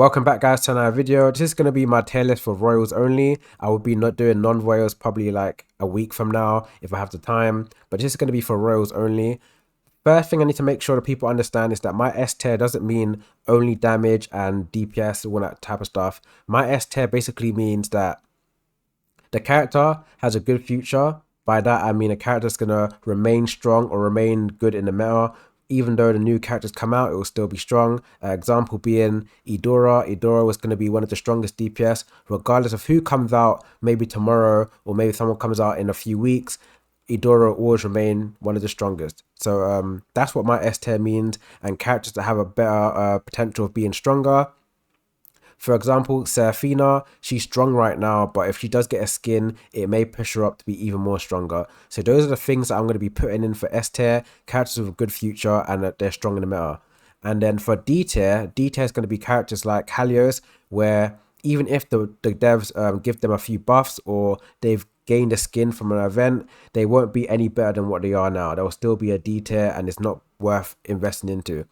Welcome back guys to another video. This is going to be my tier list for royals only. I will be not doing non-royals probably like a week from now if I have the time, but this is going to be for royals only. First thing I need to make sure that people understand is that my S tier doesn't mean only damage and DPS, all that type of stuff. My S tier basically means that the character has a good future. By that I mean a character's gonna remain strong or remain good in the meta. Even though the new characters come out, it will still be strong. Example being Eudora. Eudora was going to be one of the strongest DPS, regardless of who comes out, maybe tomorrow, or maybe someone comes out in a few weeks. Eudora will always remain one of the strongest. So that's what my S tier means, and characters that have a better potential of being stronger. For example, Seraphina, she's strong right now, but if she does get a skin, it may push her up to be even more stronger. So those are the things that I'm going to be putting in for S tier, characters with a good future and that they're strong in the meta. And then for D tier is going to be characters like Hallios, where even if the devs give them a few buffs or they've gained a skin from an event, they won't be any better than what they are now. They'll still be a D tier and it's not worth investing into.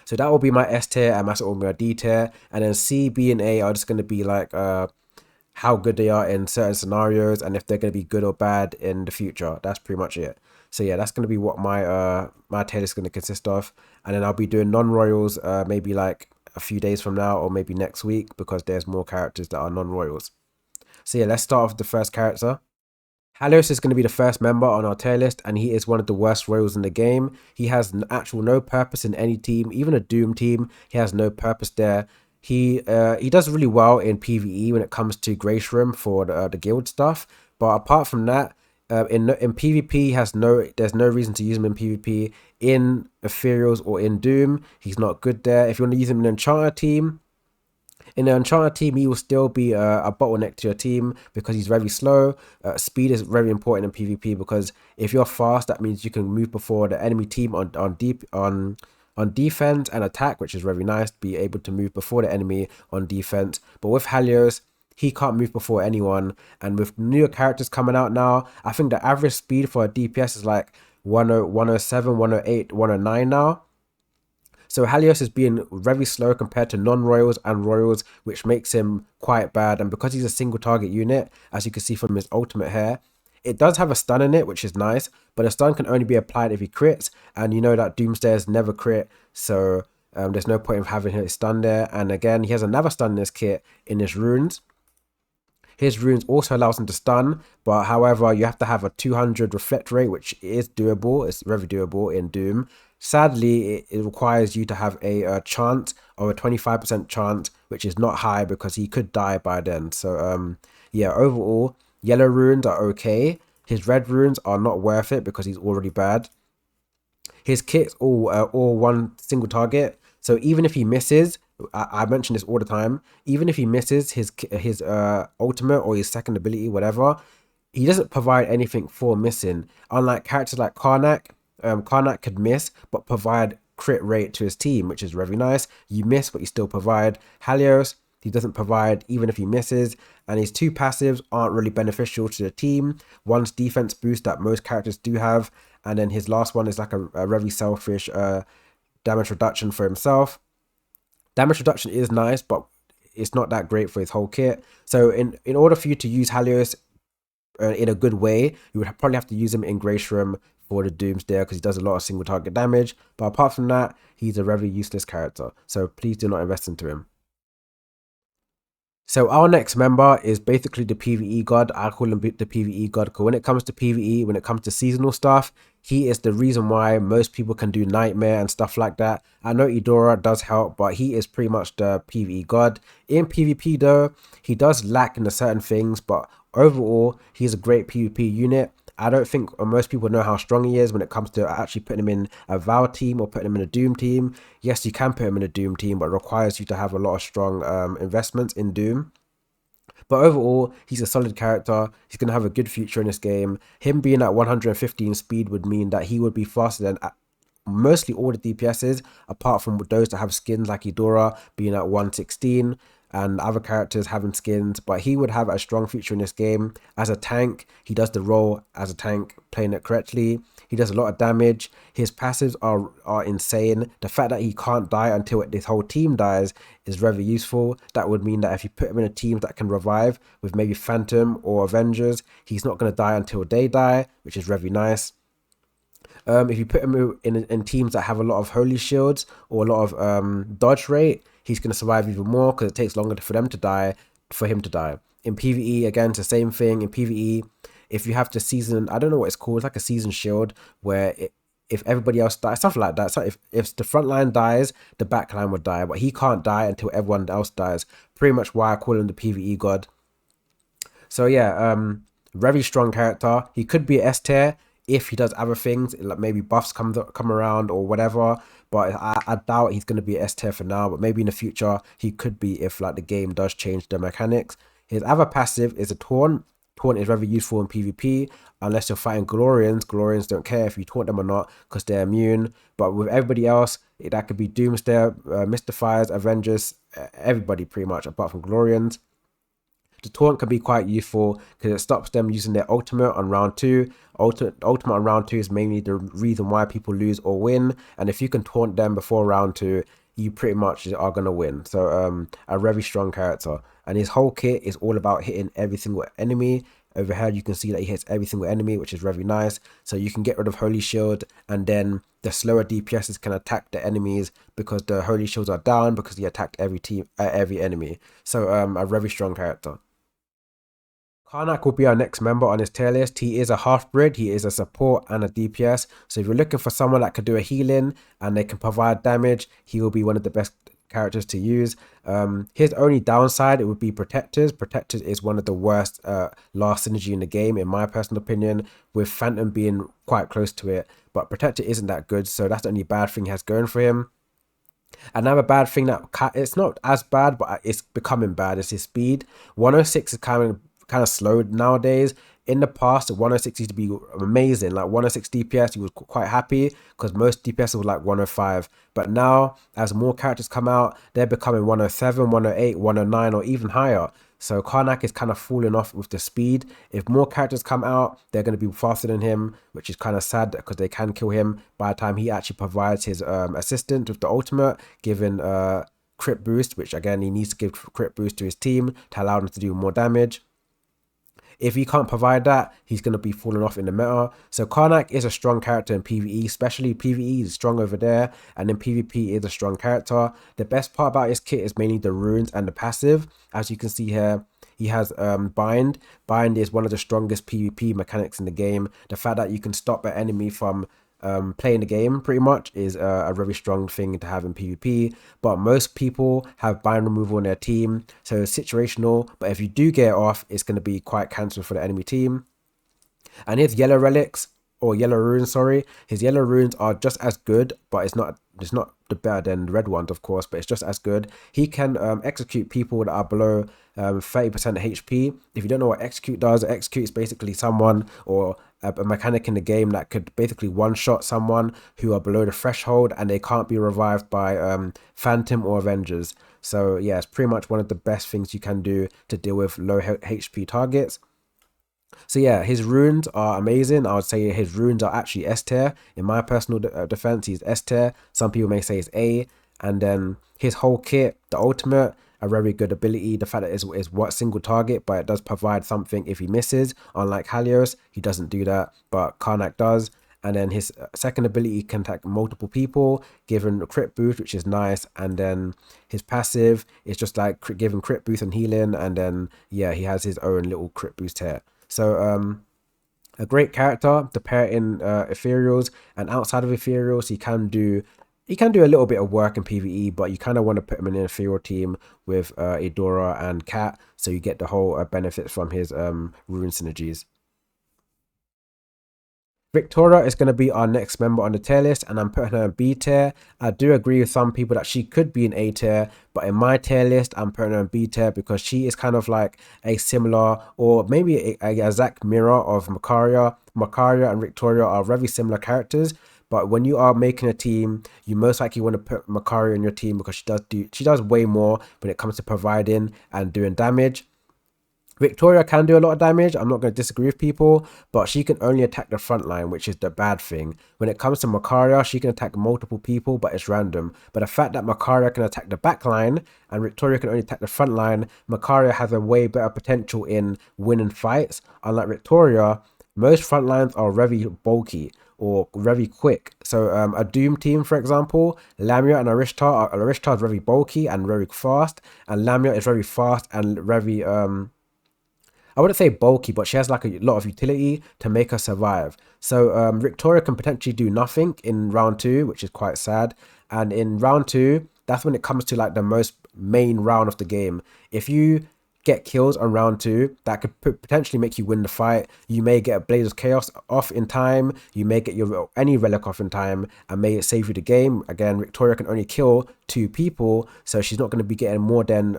So that will be my S tier, and that's all my D tier. And then C, B, and A are just going to be like how good they are in certain scenarios and if they're going to be good or bad in the future. That's pretty much it. So yeah, that's going to be what my my tier is going to consist of. And then I'll be doing non-royals maybe like a few days from now or maybe next week, because there's more characters that are non-royals. So yeah, let's start off with the first character. Hallios is going to be the first member on our tier list, and he is one of the worst royals in the game. He has no purpose in any team, even a Doom team. He has no purpose there. He does really well in PvE when it comes to Grace Room for the guild stuff, but apart from that, in PvP there's no reason to use him in PvP. In Ethereals or in Doom, he's not good there. If you want to use him in an Enchanter team, in the Enchanter team, he will still be a bottleneck to your team because he's very slow. Speed is very important in PvP, because if you're fast, that means you can move before the enemy team on defense and attack, which is very nice. Be able to move before the enemy on defense. But with Hallios, he can't move before anyone. And with newer characters coming out now, I think the average speed for a DPS is like 107, 108, 109 now. So Hallios is being very slow compared to non-royals and royals, which makes him quite bad. And because he's a single target unit, as you can see from his ultimate here, it does have a stun in it, which is nice, but a stun can only be applied if he crits, and you know that Doomsdayers never crit, so there's no point of having his stun there. And again, he has another stun in this kit in his runes. His runes also allows him to stun, but however, you have to have a 200 reflect rate, which is doable. It's very doable in Doom. Sadly, it requires you to have a chance of a 25% chance, which is not high because he could die by then. So yeah, overall, yellow runes are okay. His red runes are not worth it because he's already bad. His kit's all one single target. So even if he misses, I mention this all the time, even if he misses his ultimate or his second ability, whatever, he doesn't provide anything for missing. Unlike characters like Karnak, Karnak could miss but provide crit rate to his team, which is very nice. You miss but you still provide. Hallios, he doesn't provide even if he misses, and his two passives aren't really beneficial to the team. One's defense boost that most characters do have, and then his last one is like a very selfish damage reduction for himself. Damage reduction is nice, but it's not that great for his whole kit. So in order for you to use Hallios in a good way, you would probably have to use him in Grace Room for the Doomsday, because he does a lot of single target damage. But apart from that, he's a very useless character, so please do not invest into him. So our next member is basically the PvE god. I call him the PvE god because when it comes to PvE, when it comes to seasonal stuff, he is the reason why most people can do Nightmare and stuff like that. I know Eudora does help, but he is pretty much the PvE god. In PvP though, he does lack in certain things, but overall, he's a great PvP unit. I don't think most people know how strong he is when it comes to actually putting him in a Vow team or putting him in a Doom team. Yes, you can put him in a Doom team, but it requires you to have a lot of strong investments in Doom. But overall, he's a solid character. He's going to have a good future in this game. Him being at 115 speed would mean that he would be faster than mostly all the DPSs, apart from those that have skins like Eudora being at 116. and other characters having skins, but he would have a strong future in this game. As a tank, he does the role as a tank, playing it correctly. He does a lot of damage. His passives are insane. The fact that he can't die until his whole team dies is very useful. That would mean that if you put him in a team that can revive with maybe Phantom or Avengers, he's not going to die until they die, which is very nice. If you put him in teams that have a lot of holy shields or a lot of dodge rate, he's going to survive even more because it takes longer for him to die. In PvE, again, it's the same thing. In PvE, if you have to season, I don't know what it's called, it's like a season shield where if everybody else dies, something like that. So if the front line dies, the back line would die, but he can't die until everyone else dies. Pretty much why I call him the PvE god. So yeah, very strong character. He could be S tier if he does other things, like maybe buffs come around or whatever. But I doubt he's going to be S tier for now. But maybe in the future he could be if like the game does change the mechanics. His other passive is a taunt. Taunt is very useful in PvP unless you're fighting Glorians. Glorians don't care if you taunt them or not because they're immune. But with everybody else, that could be Doomsday, Mystifiers, Avengers, everybody pretty much apart from Glorians. The taunt can be quite useful because it stops them using their ultimate on round 2. Ultimate on round 2 is mainly the reason why people lose or win. And if you can taunt them before round 2, you pretty much are going to win. So a very strong character. And his whole kit is all about hitting every single enemy. Over here you can see that he hits every single enemy, which is very nice. So you can get rid of Holy Shield, and then the slower DPSs can attack the enemies because the Holy Shields are down because he attacked every enemy. So a very strong character. Karnak will be our next member on his tier list. He is a half-breed, he is a support and a DPS. So if you're looking for someone that could do a healing and they can provide damage, he will be one of the best characters to use. His only downside, it would be Protectors. Protectors is one of the worst last synergy in the game, in my personal opinion, with Phantom being quite close to it. But Protector isn't that good, so that's the only bad thing he has going for him. Another bad thing that it's not as bad, but it's becoming bad, is his speed. 106 is kind of slowed nowadays. In the past, 106 used to be amazing. Like 106 DPS, you was quite happy because most DPS were like 105. But now, as more characters come out, they're becoming 107, 108, 109, or even higher. So Karnak is kind of falling off with the speed. If more characters come out, they're going to be faster than him, which is kind of sad because they can kill him by the time he actually provides his assistant with the ultimate, giving crit boost, which again, he needs to give crit boost to his team to allow them to do more damage. If he can't provide that, he's going to be falling off in the meta. So Karnak is a strong character in PvE, especially PvE is strong over there, and in PvP is a strong character. The best part about his kit is mainly the runes and the passive. As you can see here, he has Bind. Bind is one of the strongest PvP mechanics in the game. The fact that you can stop an enemy from playing the game pretty much is a very strong thing to have in PvP, but most people have bind removal in their team, so it's situational, but if you do get it off, it's going to be quite cancerous for the enemy team. And his yellow relics, or yellow runes, sorry, his yellow runes are just as good, but it's not the better than the red ones, of course, but it's just as good. He can execute people that are below 30% HP. If you don't know what execute does, execute is basically someone or a mechanic in the game that could basically one-shot someone who are below the threshold and they can't be revived by Phantom or Avengers. So yeah, it's pretty much one of the best things you can do to deal with low HP targets. So yeah, his runes are amazing. I would say his runes are actually S tier. In my personal defense, he's S tier. Some people may say it's A. And then his whole kit, the ultimate, a very good ability. The fact that it is what single target, but it does provide something if he misses. Unlike Hallios, he doesn't do that, but Karnak does. And then his second ability can attack multiple people, giving a crit boost, which is nice. And then his passive is just like giving crit boost and healing. And then yeah, he has his own little crit boost here. So a great character to pair in ethereals, and outside of ethereals, he can do a little bit of work in PvE, but you kind of want to put him in an ethereal team with Eudora and Cat, so you get the whole benefits from his rune synergies. Victoria is going to be our next member on the tier list, and I'm putting her in B tier. I do agree with some people that she could be in A tier, but in my tier list, I'm putting her in B tier because she is kind of like a similar, or maybe a exact mirror of Macaria. Macaria and Victoria are very similar characters, but when you are making a team, you most likely want to put Macaria in your team because she does way more when it comes to providing and doing damage. Victoria can do a lot of damage. I'm not going to disagree with people, but she can only attack the front line, which is the bad thing. When it comes to Macaria, she can attack multiple people, but it's random. But the fact that Macaria can attack the back line and Victoria can only attack the front line, Macaria has a way better potential in winning fights. Unlike Victoria, most front lines are very bulky or very quick. So a Doom team, for example, Lamia and Aiushtha is very bulky and very fast, and Lamia is very fast and very I wouldn't say bulky, but she has like a lot of utility to make her survive. So Victoria can potentially do nothing in round 2, which is quite sad. And in round 2, that's when it comes to like the most main round of the game. If you get kills on round 2, that could potentially make you win the fight. You may get a Blaze of Chaos off in time. You may get your any relic off in time and may save you the game. Again, Victoria can only kill 2 people, so she's not going to be getting more than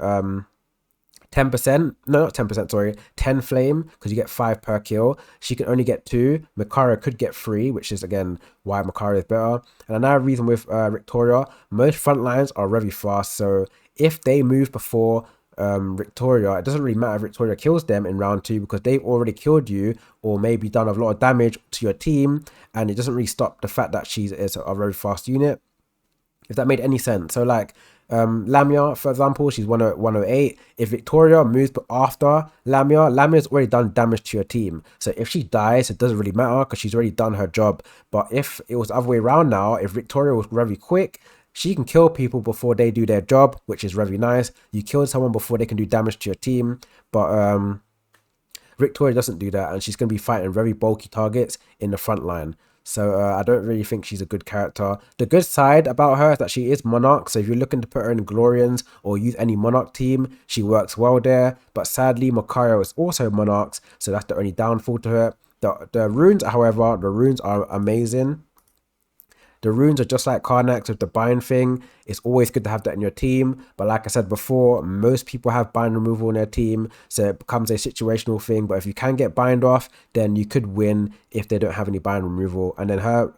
10%, no, not 10%, sorry, 10 flame, because you get 5 per kill. She can only get 2. Macaria could get 3, which is, again, why Macaria is better. And another reason with Victoria, most front lines are very fast, so if they move before Victoria, it doesn't really matter if Victoria kills them in round 2 because they've already killed you or maybe done a lot of damage to your team, and it doesn't really stop the fact that she is a very fast unit, if that made any sense. So like Lamia, for example, she's 108. If Victoria moves after Lamia's already done damage to your team. So if she dies, it doesn't really matter because she's already done her job. But if it was the other way around now, if Victoria was very quick, she can kill people before they do their job, which is very nice. You killed someone before they can do damage to your team. But Victoria doesn't do that, and she's going to be fighting very bulky targets in the front line. So I don't really think she's a good character. The good side about her is that she is Monarch. So if you're looking to put her in Glorians or use any Monarch team, she works well there. But sadly, Macaria is also Monarchs. So that's the only downfall to her. The runes, however, the runes are amazing. The runes are just like Karnak with the bind thing. It's always good to have that in your team. But like I said before, most people have bind removal in their team. So it becomes a situational thing. But if you can get bind off, then you could win if they don't have any bind removal. And then her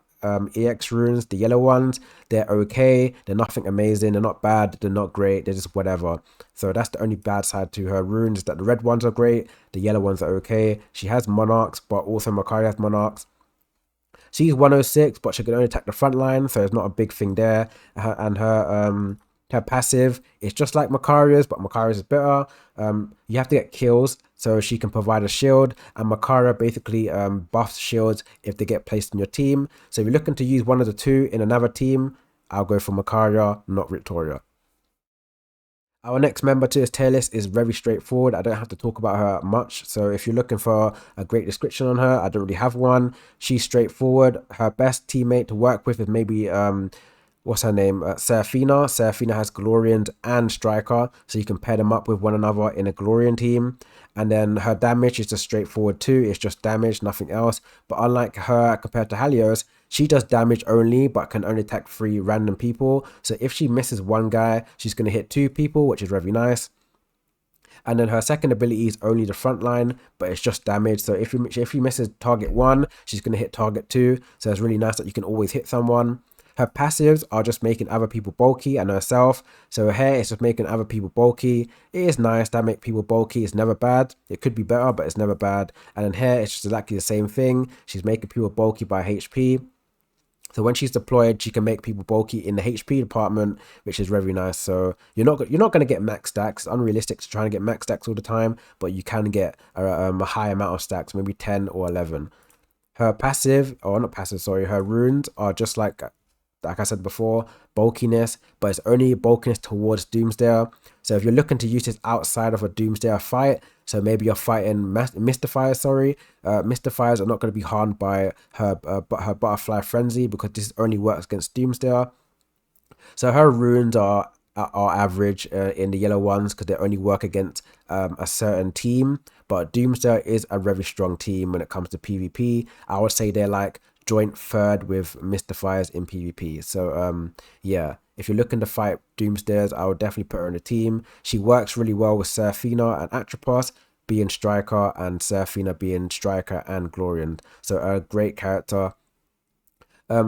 EX runes, the yellow ones, they're okay. They're nothing amazing. They're not bad. They're not great. They're just whatever. So that's the only bad side to her runes, is that the red ones are great. The yellow ones are okay. She has Monarchs, but also Macaria has Monarchs. She's 106, but she can only attack the front line, so it's not a big thing there. Her passive is just like Macaria's, but Macaria's is better. You have to get kills, so she can provide a shield, and Macaria basically buffs shields if they get placed in your team. So if you're looking to use one of the two in another team, I'll go for Macaria, not Victoria. Our next member to this tier list is very straightforward. I don't have to talk about her much. So if you're looking for a great description on her, I don't really have one. She's straightforward. Her best teammate to work with is maybe what's her name? Seraphina. Seraphina has Glorian and Striker, so you can pair them up with one another in a Glorian team. And then her damage is just straightforward too. It's just damage, nothing else. But unlike her compared to Hallios, she does damage only, but can only attack 3 random people. So if she misses one guy, she's going to hit 2 people, which is very nice. And then her second ability is only the front line, but it's just damage. So if she misses target 1, she's going to hit target 2. So it's really nice that you can always hit someone. Her passives are just making other people bulky and herself. So her hair is just making other people bulky. It is nice to make people bulky. It's never bad. It could be better, but it's never bad. And then hair is just exactly the same thing. She's making people bulky by HP. So when she's deployed, she can make people bulky in the HP department, which is very nice. So you're not going to get max stacks. It's unrealistic to try and get max stacks all the time, but you can get a high amount of stacks, maybe 10 or 11. Her passive, or not passive, sorry, her runes are just like I said before, bulkiness, but it's only bulkiness towards Doomsdayer. So if you're looking to use this outside of a Doomsdayer fight, so maybe you're fighting Mystifiers, Mystifiers are not going to be harmed by her Butterfly Frenzy because this only works against Doomsdayer. So her runes are average in the yellow ones because they only work against a certain team. But Doomsdayer is a very strong team when it comes to PvP. I would say they're like joint third with Mystifiers in PvP. So yeah, if you're looking to fight Doomsdayers, I would definitely put her in a team. She works really well with Seraphina and Atropos being Striker, and Seraphina being Striker and Glorian. So a great character.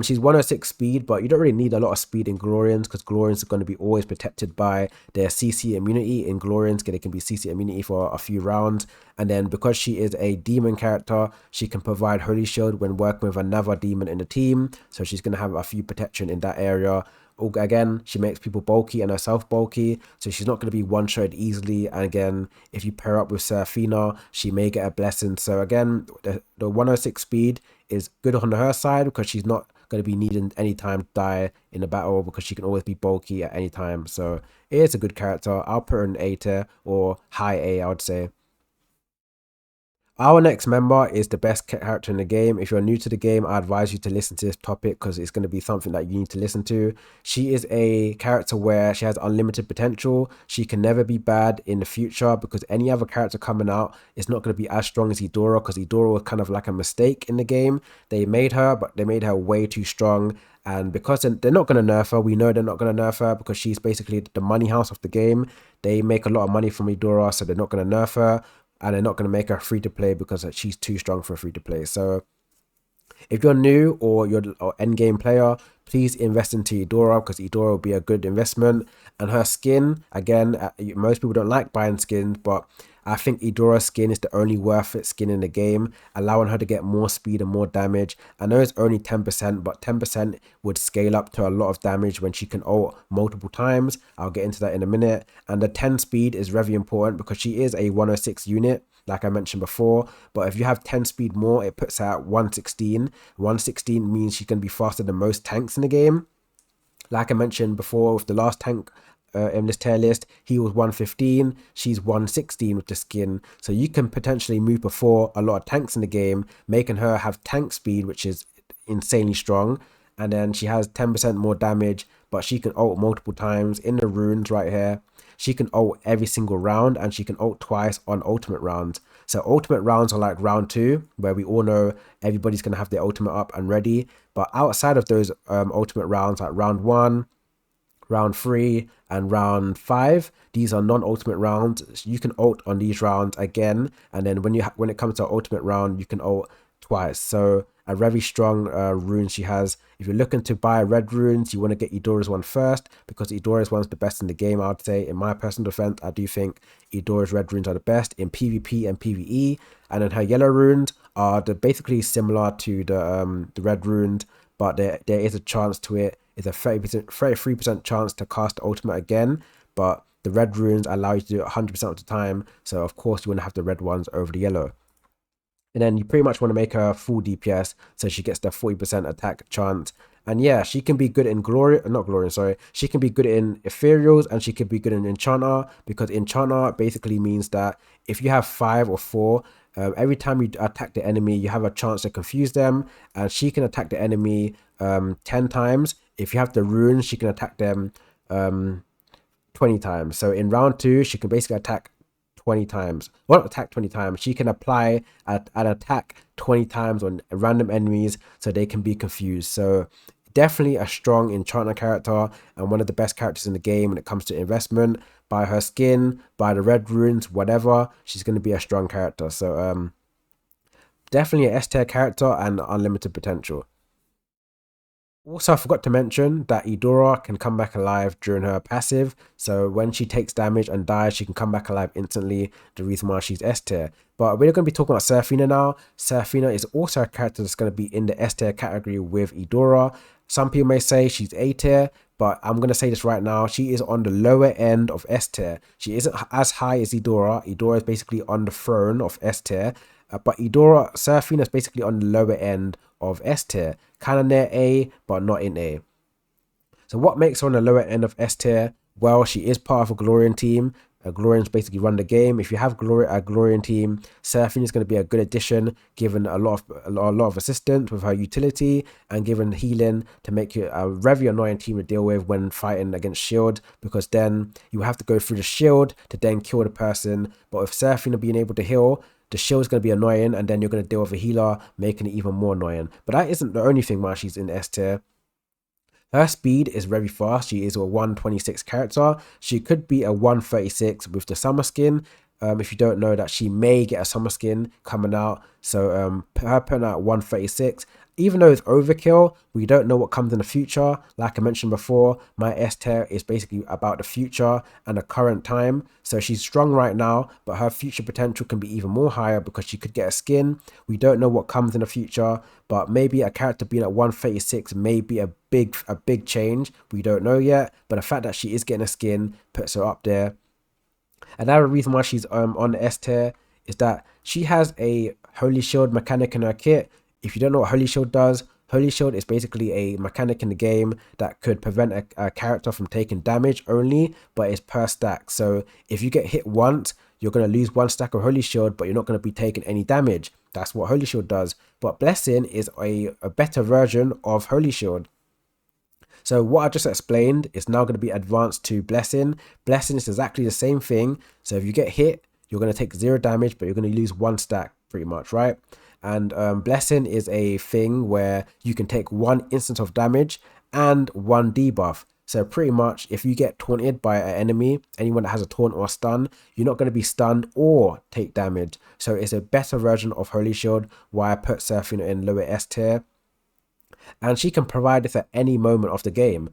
She's 106 speed, but you don't really need a lot of speed in Glorians because Glorians are going to be always protected by their CC immunity. In Glorians, they can be CC immunity for a few rounds. And then because she is a demon character, she can provide Holy Shield when working with another demon in the team. So she's going to have a few protection in that area. Again, she makes people bulky and herself bulky, so she's not going to be one-shot easily. And again, if you pair up with Seraphina, she may get a blessing. So again, the 106 speed is good on her side because she's not going to be needing any time to die in a battle because she can always be bulky at any time. So it is a good character. I'll put her in A tier or high A, I would say. Our next member is the best character in the game. If you're new to the game, I advise you to listen to this topic because it's going to be something that you need to listen to. She is a character where she has unlimited potential. She can never be bad in the future because any other character coming out is not going to be as strong as Eudora because Eudora was kind of like a mistake in the game. They made her, but they made her way too strong. And because they're not going to nerf her, we know they're not going to nerf her because she's basically the money house of the game. They make a lot of money from Eudora, so they're not going to nerf her. And they're not going to make her free to play because she's too strong for free to play. So if you're new or you're an end game player, please invest into Eudora because Eudora will be a good investment. And her skin, again, most people don't like buying skins, but I think Eudora's skin is the only worth it skin in the game, allowing her to get more speed and more damage. I know it's only 10%, but 10% would scale up to a lot of damage when she can ult multiple times. I'll get into that in a minute. And the 10 speed is very important because she is a 106 unit, like I mentioned before. But if you have 10 speed more, it puts her at 116. 116 means she can be faster than most tanks in the game. Like I mentioned before with the last tank in this tier list, he was 115, she's 116 with the skin. So you can potentially move before a lot of tanks in the game, making her have tank speed, which is insanely strong. And then she has 10% more damage, but she can ult multiple times in the runes right here. She can ult every single round, and she can ult twice on ultimate rounds. So ultimate rounds are like round 2, where we all know everybody's going to have their ultimate up and ready. But outside of those ultimate rounds, like round 1, round 3, and round 5, these are non-ultimate rounds. You can ult on these rounds again, and then when it comes to ultimate round, you can ult twice. So a very strong rune she has. If you're looking to buy red runes, you want to get Eudora's one first because Eudora's one's the best in the game. I would say, in my personal defense, I do think Eudora's red runes are the best in PvP and PvE, and then her yellow runes are basically similar to the red runes, but there is a chance to it. It's a 33% chance to cast the ultimate again, but the red runes allow you to do it 100% of the time. So of course you want to have the red ones over the yellow. And then you pretty much want to make her full DPS so she gets the 40% attack chance. And yeah, she can be good in she can be good in Ethereals and she can be good in Enchanter, because Enchanter basically means that if you have 5 or 4, every time you attack the enemy, you have a chance to confuse them, and she can attack the enemy 10 times. If you have the runes, she can attack them 20 times. So in round 2, she can basically attack 20 times. Well, not attack 20 times. She can apply an attack 20 times on random enemies so they can be confused. So definitely a strong enchanter character and one of the best characters in the game when it comes to investment. By her skin, by the red runes, whatever, she's going to be a strong character. So definitely an S tier character and unlimited potential. Also, I forgot to mention that Eudora can come back alive during her passive. So when she takes damage and dies, she can come back alive instantly. The reason why she's S tier. But we're going to be talking about Seraphina now. Seraphina is also a character that's going to be in the S tier category with Eudora. Some people may say she's A tier, but I'm going to say this right now. She is on the lower end of S tier. She isn't as high as Eudora. Eudora is basically on the throne of S tier. But Seraphina is basically on the lower end of S tier. Kind of near A, but not in A. So what makes her on the lower end of S tier? Well, she is part of a Glorian team. Glorians basically run the game. If you have a Glorian team, Seraphina is going to be a good addition, given a lot of assistance with her utility and given healing to make you a very annoying team to deal with when fighting against shield, because then you have to go through the shield to then kill the person. But with Seraphina being able to heal, the shield is going to be annoying, and then you're going to deal with a healer, making it even more annoying. But that isn't the only thing why she's in S tier. Her speed is very fast. She is a 126 character. She could be a 136 with the summer skin. If you don't know that she may get a summer skin coming out. So her putting out 136, even though it's overkill, we don't know what comes in the future. Like I mentioned before, my S tier is basically about the future and the current time. So she's strong right now, but her future potential can be even more higher because she could get a skin. We don't know what comes in the future, but maybe a character being at 136 may be a big change. We don't know yet, but the fact that she is getting a skin puts her up there. Another reason why she's on the S tier is that she has a Holy Shield mechanic in her kit. If you don't know what Holy Shield does, Holy Shield is basically a mechanic in the game that could prevent a character from taking damage only, but it's per stack. So if you get hit once, you're going to lose 1 stack of Holy Shield, but you're not going to be taking any damage. That's what Holy Shield does. But Blessing is a better version of Holy Shield. So what I just explained is now going to be advanced to Blessing. Blessing is exactly the same thing. So if you get hit, you're going to take 0 damage, but you're going to lose 1 stack pretty much, right? And Blessing is a thing where you can take 1 instance of damage and 1 debuff. So pretty much if you get taunted by an enemy, anyone that has a taunt or a stun, you're not going to be stunned or take damage. So it's a better version of Holy Shield, why I put Seraphina in lower S tier. And she can provide this at any moment of the game.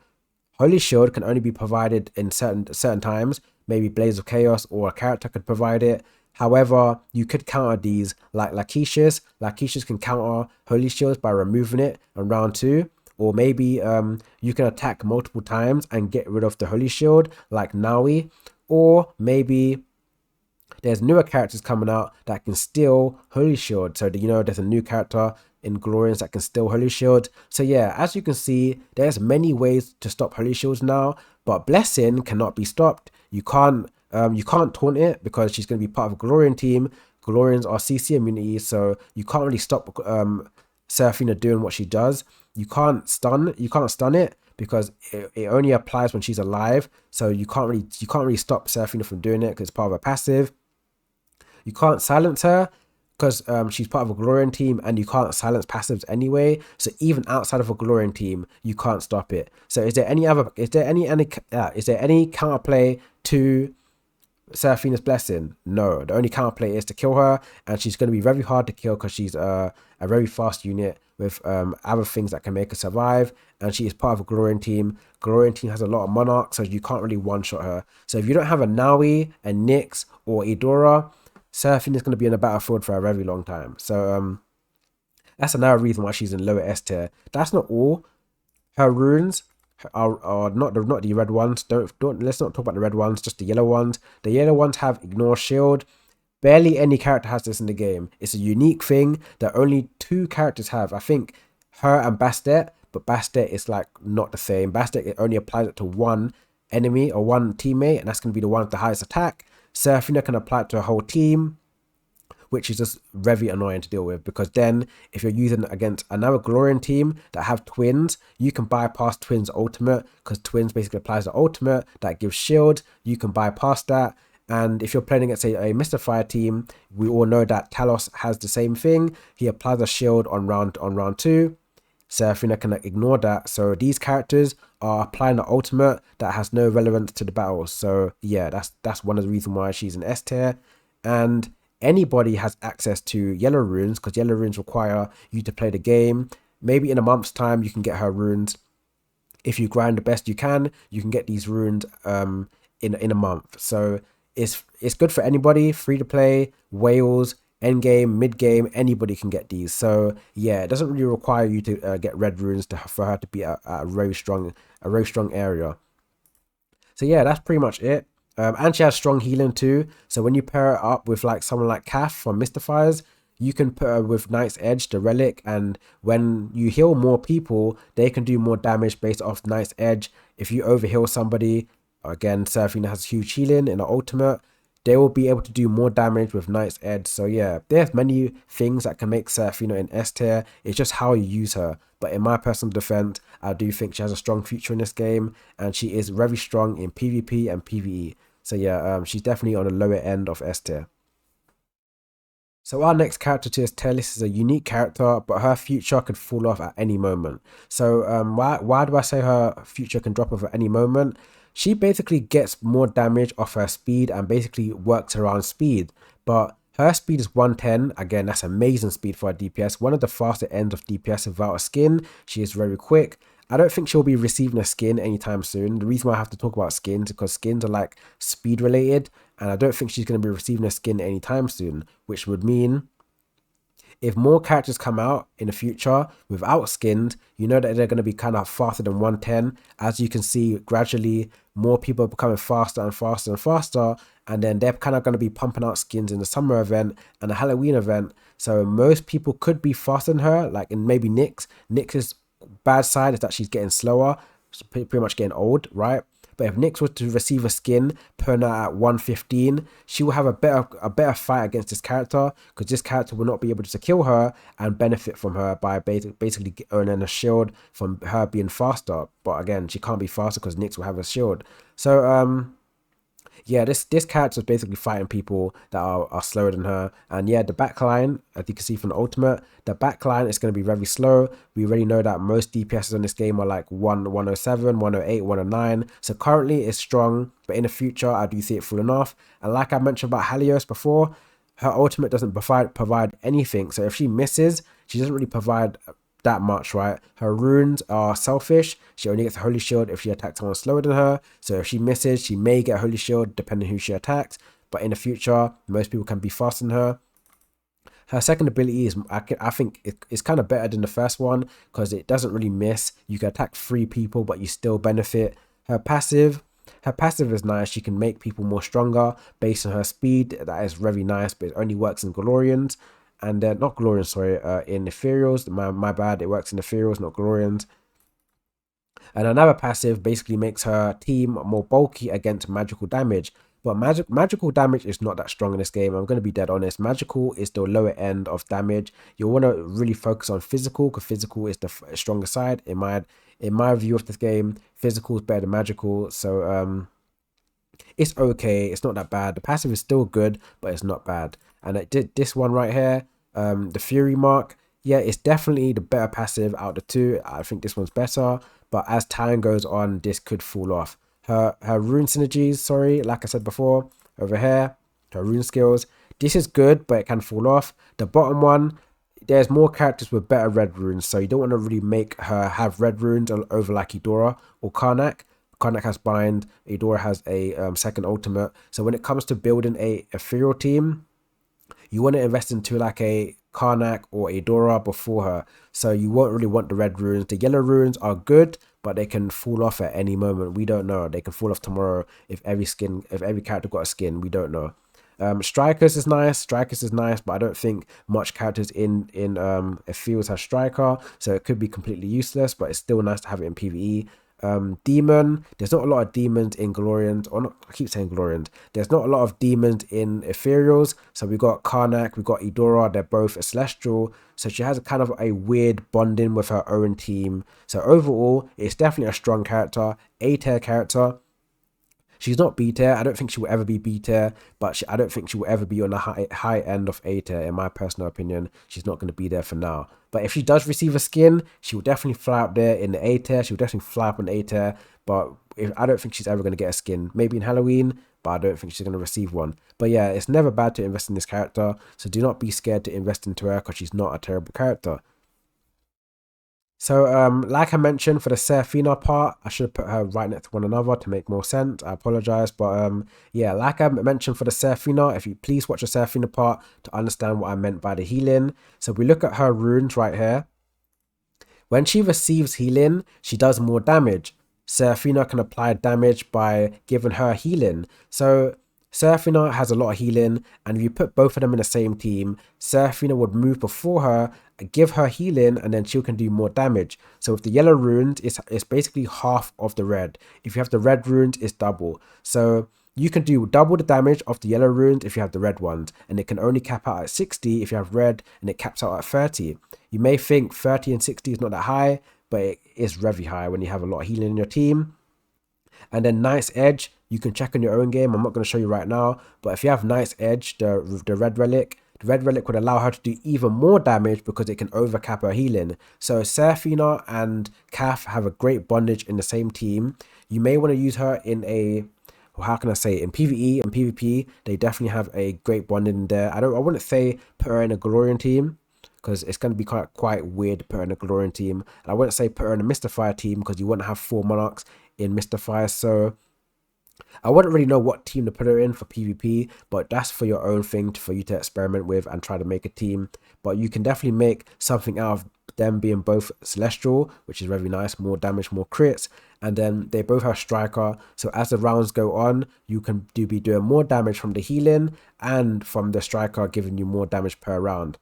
Holy Shield can only be provided in certain times, maybe Blaze of Chaos or a character could provide it. However, you could counter these like Lachesis. Lachesis can counter Holy Shields by removing it on round 2. Or maybe you can attack multiple times and get rid of the Holy Shield like Naui. Or maybe there's newer characters coming out that can steal Holy Shield. So there's a new character in Glorians that can steal Holy Shield. So yeah, as you can see, there's many ways to stop Holy Shields now, but Blessing cannot be stopped. You can't taunt it because she's going to be part of a Glorian team. Glorians are CC immunity, so you can't really stop Seraphina doing what she does. You can't stun it because it only applies when she's alive. So you can't really stop Seraphina from doing it because it's part of a passive. You can't silence her because she's part of a Glorian team, and you can't silence passives anyway. So even outside of a Glorian team, you can't stop it. So is there any counterplay to Seraphina's Blessing? No, the only counterplay is to kill her, and she's going to be very hard to kill because she's a very fast unit with other things that can make her survive, and she is part of a Glorian team. Glorian team has a lot of monarchs, so you can't really one-shot her. So if you don't have a Naui, a Nyx, or Eudora, Seraphina is going to be in the battlefield for a very long time. So that's another reason why she's in lower S tier. That's not all. Her runes are not the red ones. Let's not talk about the red ones, just the yellow ones. The yellow ones have Ignore Shield. Barely any character has this in the game. It's a unique thing that only 2 characters have. I think her and Bastet, but Bastet is like not the same. Bastet, it only applies it to 1 enemy or 1 teammate, and that's going to be the one with the highest attack. Seraphina can apply it to a whole team, which is just very annoying to deal with, because then if you're using it against another Glorian team that have twins, you can bypass twins ultimate, because twins basically applies the ultimate that gives shield. You can bypass that. And if you're playing against a Mystifier team, we all know that Talos has the same thing. He applies a shield on round 2. Seraphina can ignore that. So these characters are applying the ultimate that has no relevance to the battle. So yeah, that's one of the reasons why she's in S tier. And anybody has access to yellow runes, because yellow runes require you to play the game. Maybe in a month's time you can get her runes. If you grind the best you can get these runes in a month. So it's good for anybody, free to play, whales, end game, mid game, anybody can get these. So yeah, it doesn't really require you to get red runes for her to be a very strong area. So yeah, that's pretty much it. And she has strong healing too. So when you pair her up with like someone like Kath from Mystifiers, you can put her with Knight's Edge, the relic, and when you heal more people, they can do more damage based off Knight's Edge. If you overheal somebody, again, Seraphina has huge healing in the ultimate, they will be able to do more damage with Knight's Edge. So yeah, there's many things that can make Seraphina in S tier. It's just how you use her. But in my personal defense, I do think she has a strong future in this game, and she is very strong in PvP and PvE. So yeah, she's definitely on the lower end of S tier. So our next character to this tier list is a unique character, but her future could fall off at any moment. So why do I say her future can drop off at any moment? she basically gets more damage off her speed and basically works around speed. But her speed is 110. Again, that's amazing speed for a DPS. One of the faster ends of DPS without a skin. She is very quick. I don't think she'll be receiving a skin anytime soon. The reason why I have to talk about skins is because skins are like speed related, and I don't think she's going to be receiving a skin anytime soon, which would mean if more characters come out in the future without skins, you know that they're going to be kind of faster than 110. As you can see, gradually more people are becoming faster and faster and faster, and then they're kind of going to be pumping out skins in the summer event and the Halloween event. So most people could be faster than her, like in maybe Nyx. Nyx's bad side is that she's getting slower, pretty much getting old, right? But if Nyx was to receive a skin per night at 115, she will have a better fight against this character, because this character will not be able to kill her and benefit from her by basically earning a shield from her being faster. But again, she can't be faster because Nyx will have a shield. So yeah, this character is basically fighting people that are slower than her. And yeah, the backline, as you can see from the ultimate, the backline is going to be very slow. We already know that most DPSs in this game are like 107, 108, 109. So currently it's strong, but in the future I do see it falling off. And like I mentioned about Hallios before, her ultimate doesn't provide anything. So if she misses, she doesn't really provide that much, right? Her runes are selfish. She only gets a holy shield if she attacks someone slower than her. So if she misses, she may get a holy shield depending who she attacks. But in the future, most people can be faster than her. Her second ability is, I think it's kind of better than the first one because it doesn't really miss. You can attack 3 people, but you still benefit. Her passive is nice. She can make people more stronger based on her speed. That is very nice, but it only works in Glorians. And not Glorians, sorry, in Ethereals. My bad, it works in Ethereals, not Glorians. And another passive basically makes her team more bulky against magical damage. But magical damage is not that strong in this game. I'm going to be dead honest. Magical is the lower end of damage. You want to really focus on physical, because physical is the stronger side. In my view of this game, physical is better than magical. So it's okay. It's not that bad. The passive is still good, but it's not bad. And it did this one right here, the Fury Mark. Yeah, it's definitely the better passive out of the two. I think this one's better, but as time goes on, this could fall off. Her rune synergies, sorry, like I said before, over here, her rune skills. This is good, but it can fall off. The bottom one, there's more characters with better red runes, so you don't want to really make her have red runes over like Eudora or Karnak. Karnak has bind, Eudora has a second ultimate. So when it comes to building a ethereal team, you want to invest into like a Karnak or Eudora before her. So you won't really want the red runes. The yellow runes are good, but they can fall off at any moment. We don't know. They can fall off tomorrow if every character got a skin. We don't know. Strikers is nice. But I don't think much characters in Ethereals have striker, so it could be completely useless. But it's still nice to have it in PvE. Demon, there's not a lot of demons in Glorians, or not, I keep saying Glorians, there's not a lot of demons in Ethereals. So we got Karnak, we got Eudora, they're both a celestial, so she has a kind of a weird bonding with her own team. So overall, it's definitely a strong character, A-tier character. She's not B tier. I don't think she will ever be B tier, but I don't think she will ever be on the high end of A tier. In my personal opinion, she's not going to be there for now. But if she does receive a skin, she will definitely fly up there in the A tier. She will definitely fly up on the A tier. But I don't think she's ever going to get a skin. Maybe in Halloween, but I don't think she's going to receive one. But yeah, it's never bad to invest in this character. So do not be scared to invest into her because she's not a terrible character. So, like I mentioned, for the Seraphina part, I should have put her right next to one another to make more sense. I apologize, but yeah, like I mentioned for the Seraphina, if you please watch the Seraphina part to understand what I meant by the healing. So we look at her runes right here. When she receives healing, she does more damage. Seraphina can apply damage by giving her healing. So Seraphina has a lot of healing, and if you put both of them in the same team, Seraphina would move before her, give her healing, and then she can do more damage. So with the yellow runes, it's basically half of the red. If you have the red runes, it's double. So you can do double the damage of the yellow runes if you have the red ones, and it can only cap out at 60 if you have red, and it caps out at 30. You may think 30 and 60 is not that high, but it is very high when you have a lot of healing in your team. And then Nice Edge, you can check on your own game. I'm not going to show you right now, but if you have Nice Edge, the red relic, The red relic would allow her to do even more damage because it can overcap her healing. So Seraphina and Kath have a great bondage in the same team. You may want to use her in a, how can I say, in PvE and PvP. They definitely have a great bonding in there. I wouldn't say put her in a Glorian team, because it's going to be quite weird to put her in a Glorian team. And I wouldn't say put her in a Mystifier team, because you wouldn't have 4 Monarchs in Mystifier. So I wouldn't really know what team to put her in for PvP, but that's for your own thing, for you to experiment with and try to make a team. But you can definitely make something out of them being both Celestial, which is very nice, more damage, more crits, and then they both have Striker. So as the rounds go on, you can be doing more damage from the healing and from the Striker giving you more damage per round.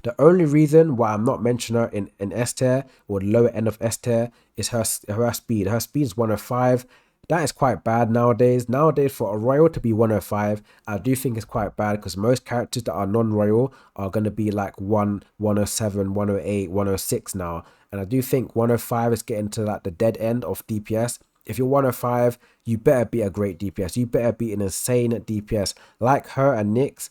The only reason why I'm not mentioning her in S tier or the lower end of S tier is her speed. Her speed is 105. That is quite bad nowadays. Nowadays, for a royal to be 105, I do think it's quite bad, because most characters that are non-royal are going to be like 107, 108, 106 now. And I do think 105 is getting to like the dead end of DPS. If you're 105, you better be a great DPS. You better be an insane DPS. Like her and Nyx,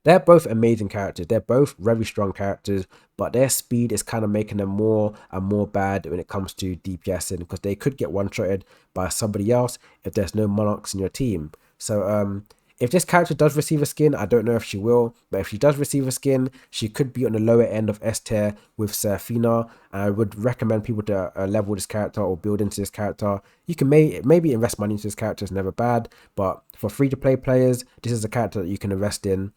they're both amazing characters. They're both very strong characters, but their speed is kind of making them more and more bad when it comes to DPSing, because they could get one-shotted by somebody else if there's no Monarchs in your team. So if this character does receive a skin, I don't know if she will, but if she does receive a skin, she could be on the lower end of S tier with Seraphina. I would recommend people to level this character or build into this character. You can maybe invest money into this character, it's never bad, but for free-to-play players, this is a character that you can invest in.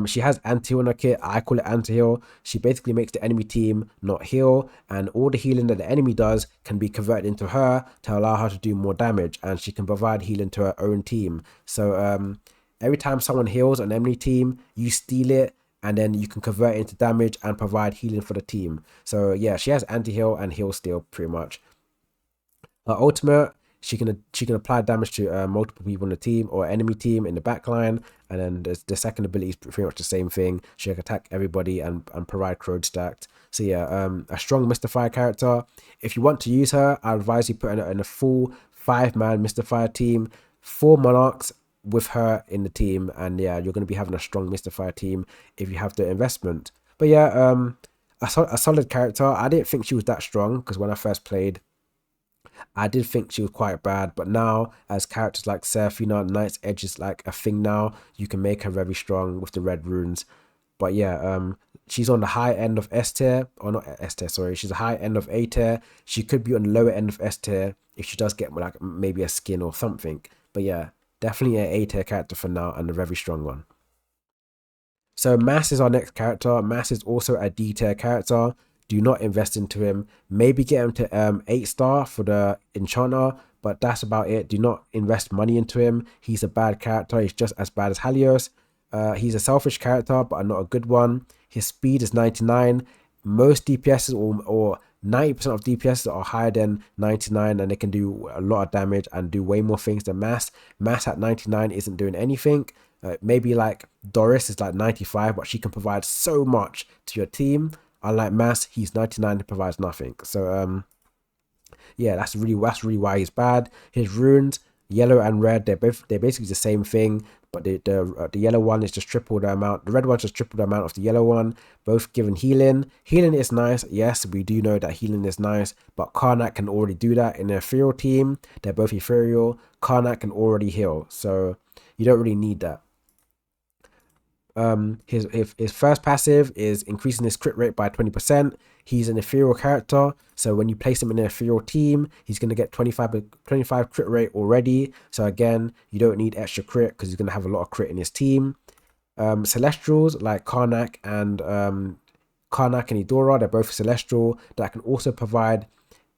She has anti-heal in her kit. I call it anti-heal. She basically makes the enemy team not heal, and all the healing that the enemy does can be converted into her to allow her to do more damage, and she can provide healing to her own team. So every time someone heals an enemy team, you steal it, and then you can convert it into damage and provide healing for the team. So yeah, she has anti-heal and heal steal pretty much. Her ultimate, she can apply damage to multiple people on the team or enemy team in the backline, and then the second ability is pretty much the same thing. She can attack everybody and provide crowd stacked. So yeah, a strong Mystifier character. If you want to use her, I advise you put her in a full 5-man Mystifier team, 4 Monarchs with her in the team, and yeah, you're going to be having a strong Mystifier team if you have the investment. But yeah, a solid character. I didn't think she was that strong, because when I first played, I did think she was quite bad, but now as characters like Seraphina, Knight's Edge is like a thing now. You can make her very strong with the red runes. But yeah, she's on the high end of S tier, or not S tier, sorry. She's a high end of A tier. She could be on the lower end of S tier if she does get like maybe a skin or something. But yeah, definitely an A tier character for now, and a very strong one. So Mass is our next character. Mass is also a D tier character. Do not invest into him. Maybe get him to 8-star for the enchanter, but that's about it. Do not invest money into him. He's a bad character. He's just as bad as Hallios. He's a selfish character, but not a good one. His speed is 99. Most DPSs or 90% of DPSs are higher than 99, and they can do a lot of damage and do way more things than Mass. Mass at 99 isn't doing anything. Maybe like Doris is like 95, but she can provide so much to your team. Unlike Mass, he's 99 and provides nothing. So yeah, that's really why he's bad. His runes, yellow and red, they're basically the same thing, but the yellow one is just triple the amount. The red one's just triple the amount of the yellow one. Both given healing. Healing is nice. Yes, we do know that healing is nice, but Karnak can already do that in an ethereal team. They're both ethereal. Karnak can already heal, so you don't really need that. His first passive is increasing his crit rate by 20%. He's an ethereal character, so when you place him in an ethereal team, he's going to get 25 crit rate already. So again, you don't need extra crit, because he's going to have a lot of crit in his team. Celestials like Karnak and Eudora, they're both celestial, that can also provide,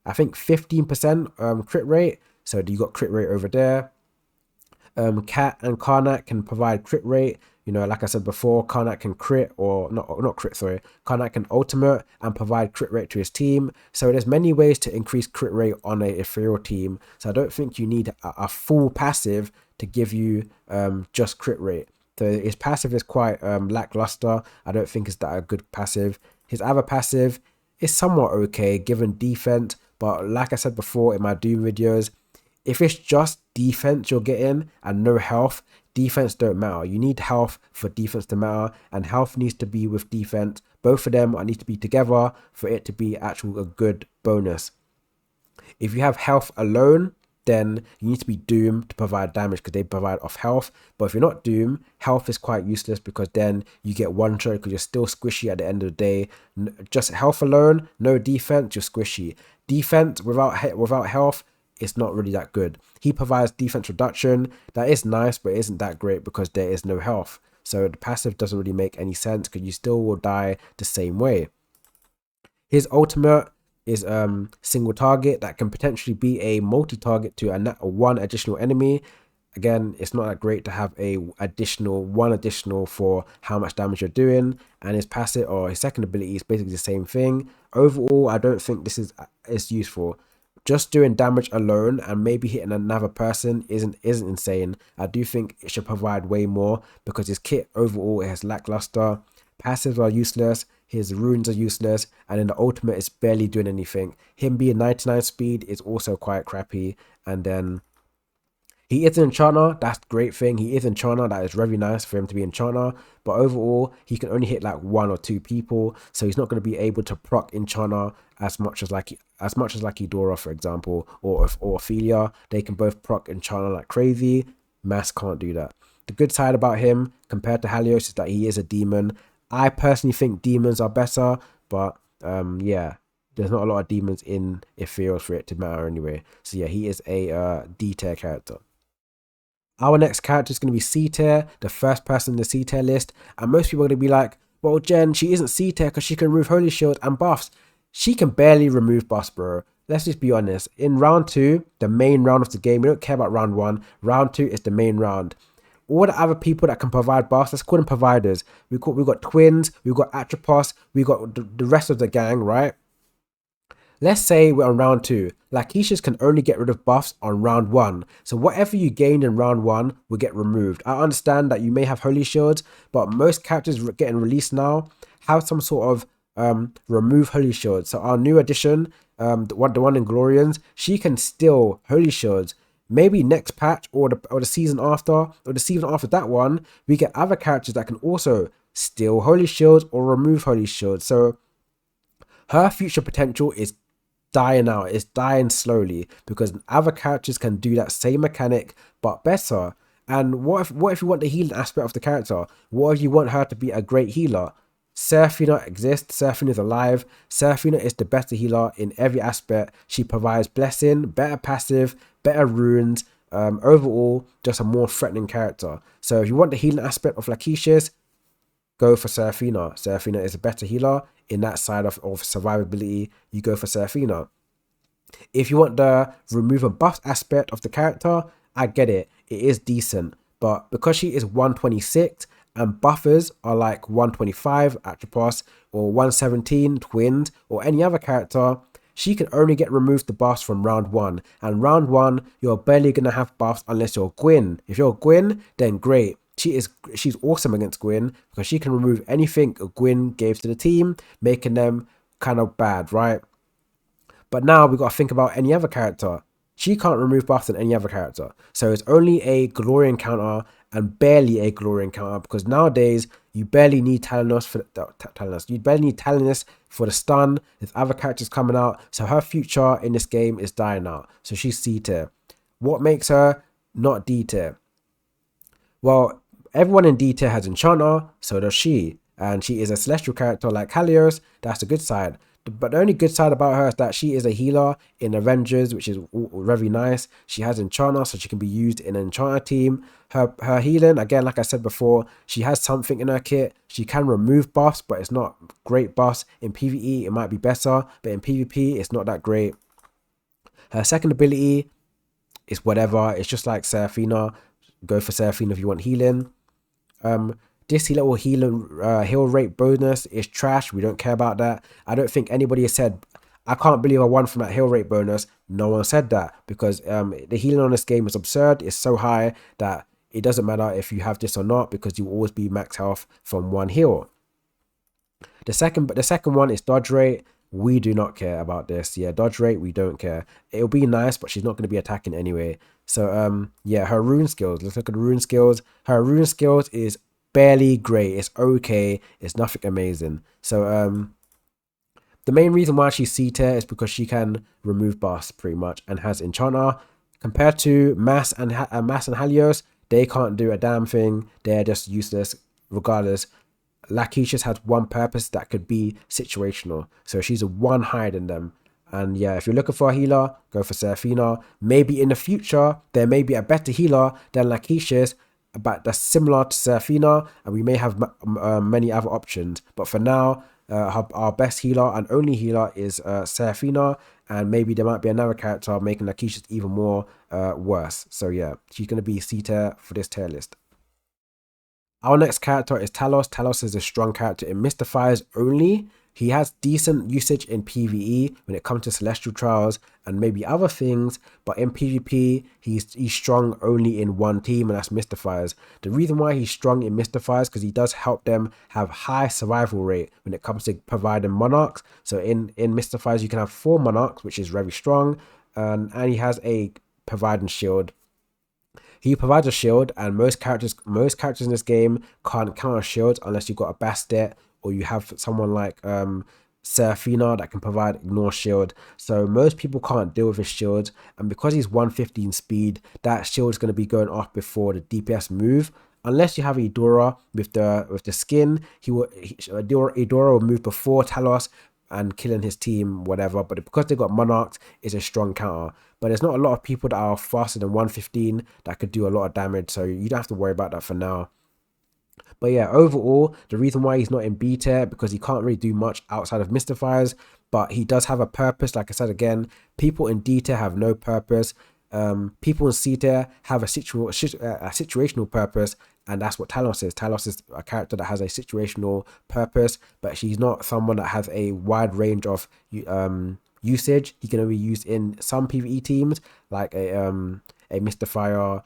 I think, 15% crit rate. So you got crit rate over there. Cat and Karnak can provide crit rate. You know, like I said before, Karnak can crit, or not crit, sorry. Karnak can ultimate and provide crit rate to his team. So there's many ways to increase crit rate on a ethereal team. So I don't think you need a full passive to give you just crit rate. So his passive is quite lackluster. I don't think it's that a good passive. His other passive is somewhat okay given defense, but like I said before in my Doom videos, if it's just defense you're getting and no health, defense don't matter. You need health for defense to matter, and health needs to be with defense. Both of them need to be together for it to be actual a good bonus. If you have health alone, then you need to be Doom to provide damage because they provide off health. But if you're not Doom, health is quite useless because then you get one shot because you're still squishy at the end of the day. Just health alone, no defense, you're squishy. Defense without health, it's not really that good. He provides defense reduction. That is nice, but it isn't that great because there is no health. So the passive doesn't really make any sense because you still will die the same way. His ultimate is single target that can potentially be a multi-target to one additional enemy. Again, it's not that great to have one additional for how much damage you're doing. And his passive or his second ability is basically the same thing. Overall, I don't think this is useful. Just doing damage alone and maybe hitting another person isn't insane. I do think it should provide way more because his kit overall it has lackluster. Passives are useless, his runes are useless, and then the ultimate is barely doing anything. Him being 99 speed is also quite crappy. And then he is an enchanter, that's the great thing. He is enchanter, that is very nice for him to be enchanter. But overall, he can only hit like 1 or 2 people, so he's not going to be able to proc enchanter as much as like Eudora, for example, or Ophelia. They can both proc enchanter like crazy. Mass can't do that. The good side about him compared to Hallios is that he is a demon. I personally think demons are better, but yeah, there's not a lot of demons in Ethereals for it to matter anyway. So yeah, he is a D tier character. Our next character is going to be C tier, the first person in the C tier list, and most people are going to be like, well, Jen, she isn't C tier because she can remove holy shield and buffs. She can barely remove buffs, bro. Let's just be honest. In round 2, the main round of the game, we don't care about round 1. Round 2 is the main round. All the other people that can provide buffs, let's call them providers. We've got twins, we've got Atropos, we've got the rest of the gang, right? Let's say we're on round 2. Lachesis can only get rid of buffs on round 1. So whatever you gained in round 1 will get removed. I understand that you may have holy shields, but most characters getting released now have some sort of remove holy shields. So our new addition, the one in Glorians, she can steal holy shields. Maybe next patch or the season after that one, we get other characters that can also steal holy shields or remove holy shields. So her future potential is dying out. It's dying slowly because other characters can do that same mechanic but better. And what if you want the healing aspect of the character? What if you want her to be a great healer? Seraphina exists. Seraphina is alive. Seraphina is the better healer in every aspect. She provides blessing, better passive, better runes. Overall, just a more threatening character. So if you want the healing aspect of Lachesis, go for Seraphina. Seraphina is a better healer in that side of survivability. You go for Seraphina. If you want the remove and buff aspect of the character, I get it. It is decent. But because she is 126 and buffers are like 125 Atropos or 117 twins or any other character, she can only get removed the buffs from round 1. And round 1, you're barely going to have buffs unless you're Guinn. If you're Guinn, then great. She's awesome against Guinn because she can remove anything Guinn gave to the team, making them kind of bad, right? But now we got to think about any other character. She can't remove buffs than any other character. So it's only a Gloria encounter and barely a Gloria encounter because nowadays you barely need Talanis for You barely need Talanis for the stun. There's other characters coming out. So her future in this game is dying out. So she's C tier. What makes her not D tier? Well, everyone in D tier has Enchanter, so does she. And she is a celestial character like Hallios. That's the good side. But the only good side about her is that she is a healer in Avengers, which is very nice. She has Enchanter, so she can be used in an Enchanter team. Her healing, again, like I said before, she has something in her kit. She can remove buffs, but it's not great buffs. In PvE, it might be better, but in PvP, it's not that great. Her second ability is whatever. It's just like Seraphina. Go for Seraphina if you want healing. This little heal rate bonus is trash. We don't care about that. I don't think anybody has said, I can't believe I won from that heal rate bonus. No one said that because the healing on this game is absurd. It's so high that it doesn't matter if you have this or not because you will always be max health from one heal. The second one is dodge rate. We do not care about this. Yeah, dodge rate, we don't care. It'll be nice, but she's not going to be attacking anyway. So yeah, her rune skills. Let's look at the rune skills. Her rune skills is barely great. It's okay. It's nothing amazing. So the main reason why she's C tier is because she can remove buffs pretty much and has Enchanter. Compared to Mass and Hallios, they can't do a damn thing. They're just useless regardless. Lachesis has one purpose that could be situational. So she's a one higher than them. And yeah, if you're looking for a healer, go for Seraphina. Maybe in the future, there may be a better healer than Lachesis, but that's similar to Seraphina, and we may have many other options. But for now, our best healer and only healer is Seraphina, and maybe there might be another character making Lachesis even more worse. So yeah, she's going to be C tier for this tier list. Our next character is Talos. Talos is a strong character in Mystifiers only. He has decent usage in PvE when it comes to Celestial Trials and maybe other things, but in PvP, he's strong only in one team, and that's Mystifiers. The reason why he's strong in Mystifiers because he does help them have high survival rate when it comes to providing Monarchs. So in Mystifiers, you can have 4 Monarchs, which is very strong, and he has a providing shield. He provides a shield, and most characters in this game can't counter shields unless you've got a Bastet or you have someone like Seraphina that can provide ignore shield. So most people can't deal with his shield, and because he's 115 speed, that shield is going to be going off before the DPS move. Unless you have Eudora with the skin, Eudora will move before Talos and killing his team, whatever. But because they got Monarchs, it's a strong counter. But there's not a lot of people that are faster than 115 that could do a lot of damage, so you don't have to worry about that for now. But yeah, overall, the reason why he's not in B tier because he can't really do much outside of Mystifiers, but he does have a purpose. Like I said again, people in D tier have no purpose. People in C tier have a situational purpose, and that's what Talos is. Talos is a character that has a situational purpose, but she's not someone that has a wide range of usage. He can only be used in some PvE teams, like a Mystifier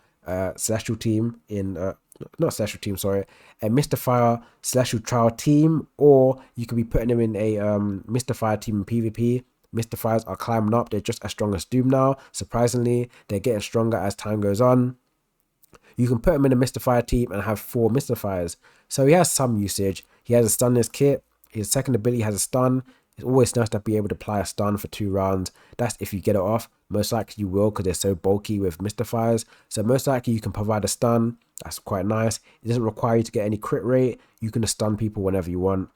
Celestial team in not Celestial team, sorry, a Mystifier Celestial Trial team, or you could be putting him in a Mystifier team in PvP. Mystifiers are climbing up. They're just as strong as Doom now. Surprisingly, they're getting stronger as time goes on. You can put him in a Mystifier team and have 4 Mystifiers. So he has some usage. He has a stun in his kit. His second ability has a stun. It's always nice to be able to apply a stun for 2 rounds. That's if you get it off. Most likely you will because they're so bulky with Mystifiers. So most likely you can provide a stun. That's quite nice. It doesn't require you to get any crit rate. You can stun people whenever you want.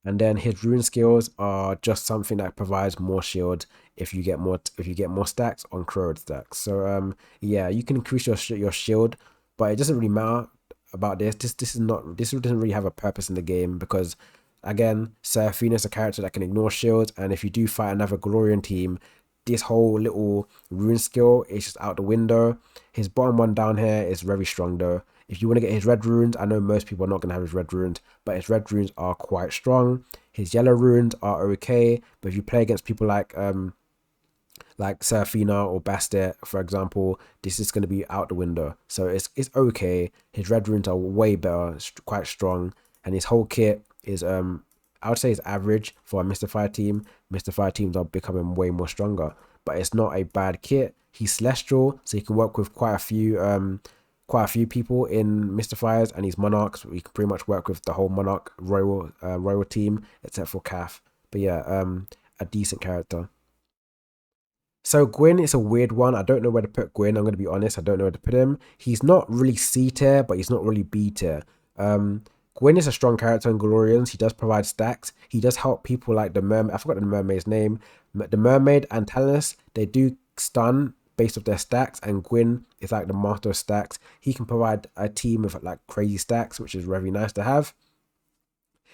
And then his rune skills are just something that provides more shield if you get more stacks on crowd stacks. So yeah, you can increase your shield, but it doesn't really matter about this. This doesn't really have a purpose in the game because again, Seraphina is a character that can ignore shields, and if you do fight another Glorian team, this whole little rune skill is just out the window. His bottom one down here is very strong though. If you want to get his red runes, I know most people are not going to have his red runes, but his red runes are quite strong. His yellow runes are okay, but if you play against people like Seraphina or Bastet, for example, this is going to be out the window. So it's okay. His red runes are way better, quite strong, and his whole kit is I would say it's average for a Mystifier team. Mystifier teams are becoming way more stronger, but it's not a bad kit. He's celestial, so he can work with quite a few people in Mystifiers, and he's Monarchs. We can pretty much work with the whole Monarch royal team except for Calf. But yeah, a decent character. So Guinn is a weird one. I don't know where to put Guinn. I'm going to be honest. I don't know where to put him. He's not really C tier, but he's not really B tier. Guinn is a strong character in Glorians. He does provide stacks. He does help people like the mermaid. I forgot the mermaid's name. The mermaid and Talanis, they do stun based off their stacks, and Guinn is like the master of stacks. He can provide a team with like crazy stacks, which is very nice to have.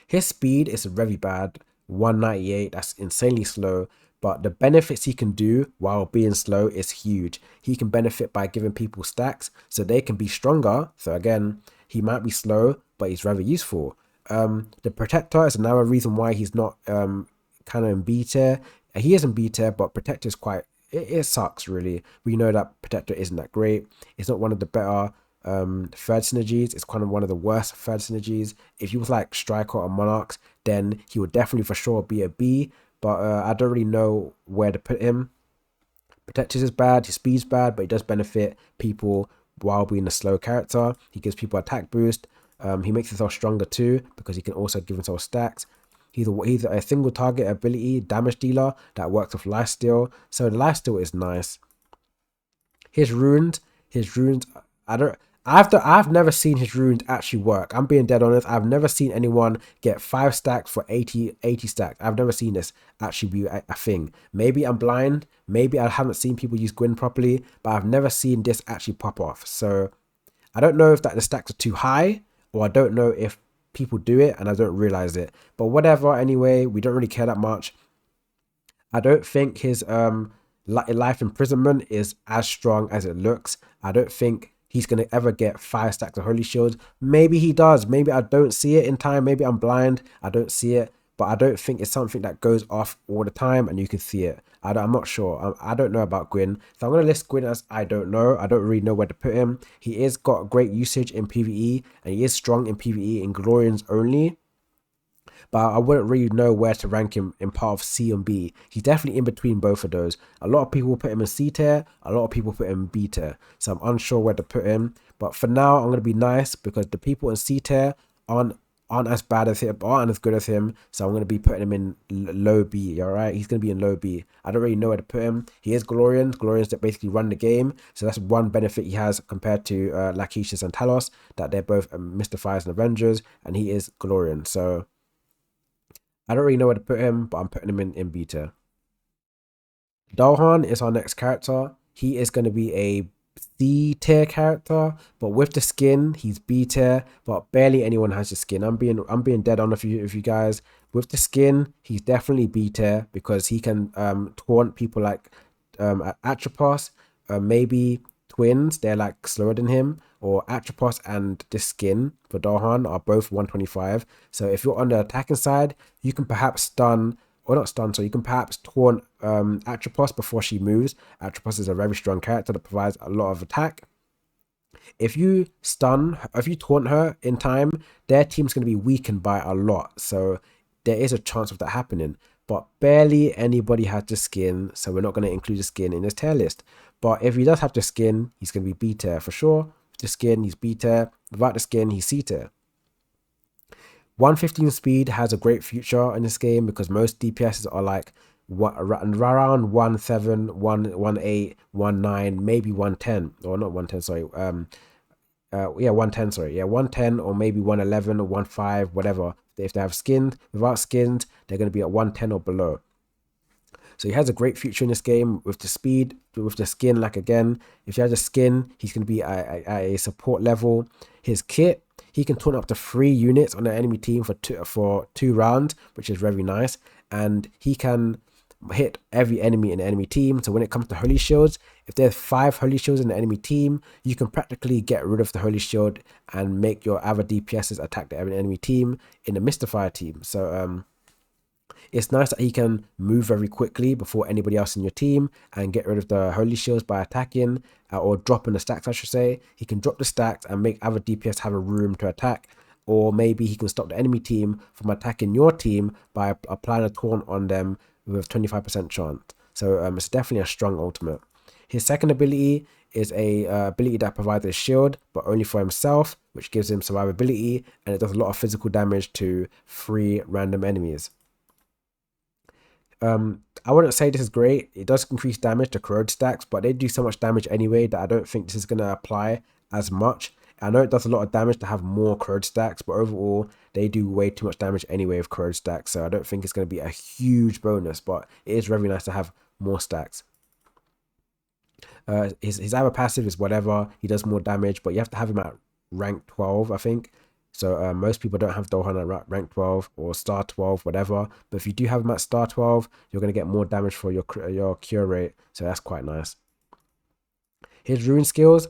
His speed is very bad, 198. That's insanely slow. But the benefits he can do while being slow is huge. He can benefit by giving people stacks so they can be stronger. So again, he might be slow, but he's very useful. The Protector is another reason why he's not kind of in B tier. He is in B tier, but Protector is quite, it sucks really. We know that Protector isn't that great. It's not one of the better third synergies. It's kind of one of the worst third synergies. If he was like Striker or Monarchs, then he would definitely for sure be a B, but I don't really know where to put him. Protectors is bad, his speed's bad, but he does benefit people while being a slow character. He gives people attack boost. He makes himself stronger too because he can also give himself stacks. He's a single target ability damage dealer that works with lifesteal. So the lifesteal is nice. His runes, I don't. I've never seen his runes actually work. I'm being dead honest. I've never seen anyone get 5 stacks for 80 stacks. I've never seen this actually be a thing. Maybe I'm blind. Maybe I haven't seen people use Guinn properly, but I've never seen this actually pop off. So I don't know if that the stacks are too high, or I don't know if people do it and I don't realize it. But whatever. Anyway, we don't really care that much. I don't think his life imprisonment is as strong as it looks. I don't think he's going to ever get 5 stacks of holy shields. Maybe he does. Maybe I don't see it in time. Maybe I'm blind. I don't see it. But I don't think it's something that goes off all the time and you can see it. I'm not sure. I don't know about Guinn. So I'm going to list Guinn as I don't know. I don't really know where to put him. He is got great usage in PvE and he is strong in PvE in Glorians only. But I wouldn't really know where to rank him in part of C and B. He's definitely in between both of those. A lot of people put him in C tier, a lot of people put him in B tier. So I'm unsure where to put him. But for now, I'm going to be nice because the people in C tier aren't as bad as him, aren't as good as him. So I'm going to be putting him in low B, alright? He's going to be in low B. I don't really know where to put him. He is Glorians that basically run the game. So that's one benefit he has compared to Lachesis and Talos, that they're both Mystifiers and Avengers, and he is Glorian. So I don't really know where to put him, but I'm putting him in beta. Dullahan is our next character. He is going to be a C tier character, but with the skin, he's B tier, but barely anyone has the skin. I'm being dead on if you guys. With the skin, he's definitely B tier because he can taunt people like Atropos, maybe twins, they're like slower than him, or Atropos and the skin for Dullahan are both 125. So if you're on the attacking side, you can perhaps stun, or not stun, so you can perhaps taunt Atropos before she moves. Atropos is a very strong character that provides a lot of attack. If you taunt her in time, their team's going to be weakened by a lot. So there is a chance of that happening. But barely anybody has the skin, so we're not going to include the skin in this tier list. But if he does have the skin, he's going to be B tier for sure. With the skin, he's B tier. Without the skin, he's C tier. 115 speed has a great future in this game because most DPSs are like around 17, 18, 19, maybe 110, or not 110, sorry. 110, sorry. Yeah, 110 or maybe 111 or 15, whatever. If they have skins, without skins, they're going to be at 110 or below. So he has a great future in this game with the speed, with the skin. Like again, if he has a skin, he's going to be at a support level. His kit, he can taunt up to 3 units on an enemy team for two rounds, which is very nice. And he can hit every enemy in the enemy team. So when it comes to holy shields, if there's 5 holy shields in the enemy team, you can practically get rid of the holy shield and make your other DPSs attack the enemy team in the Mystifier team. So it's nice that he can move very quickly before anybody else in your team and get rid of the holy shields by attacking or dropping the stacks, I should say. He can drop the stacks and make other DPS have a room to attack. Or maybe he can stop the enemy team from attacking your team by applying a taunt on them with 25% chance. So it's definitely a strong ultimate. His second ability is a ability that provides a shield, but only for himself, which gives him survivability, and it does a lot of physical damage to 3 random enemies. I wouldn't say this is great. It does increase damage to corrode stacks, but they do so much damage anyway that I don't think this is going to apply as much. I know it does a lot of damage to have more corrode stacks, but overall they do way too much damage anyway with corrode stacks, so I don't think it's going to be a huge bonus, but it is very nice to have more stacks. His other passive is whatever. He does more damage, but you have to have him at rank 12, I think. So most people don't have Dullahan at rank 12 or star 12, whatever. But if you do have him at star 12, you're going to get more damage for your cure rate. So that's quite nice. His rune skills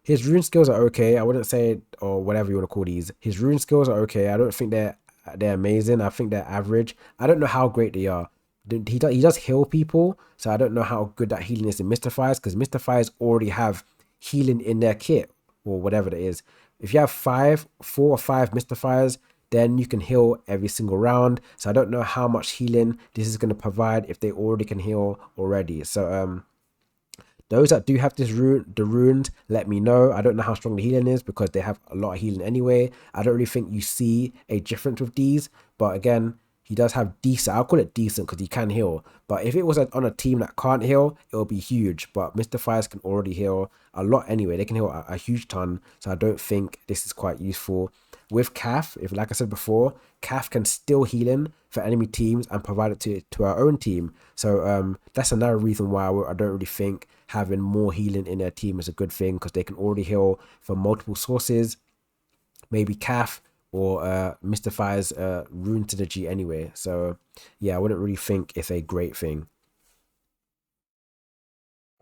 are okay. I wouldn't say, or whatever you want to call these. His rune skills are okay. I don't think they're amazing. I think they're average. I don't know how great they are. He does heal people, so I don't know how good that healing is in Mystifiers, because Mystifiers already have healing in their kit or whatever it is. If you have 4 or 5 Mystifiers, then you can heal every single round. So I don't know how much healing this is going to provide if they already can heal already. So Those that do have this rune, the runes, let me know. I don't know how strong the healing is because they have a lot of healing anyway. I don't really think you see a difference with these, but again, he does have decent. I'll call it decent because he can heal. But if it was on a team that can't heal, it will be huge. But Mr. Fires can already heal a lot anyway. They can heal a huge ton. So I don't think this is quite useful. With Cath, if like I said before, Cath can still healing for enemy teams and provide it to our own team. So that's another reason why I don't really think having more healing in their team is a good thing, because they can already heal from multiple sources. Maybe Cath or Mr. Fire's rune synergy anyway. So yeah, I wouldn't really think it's a great thing.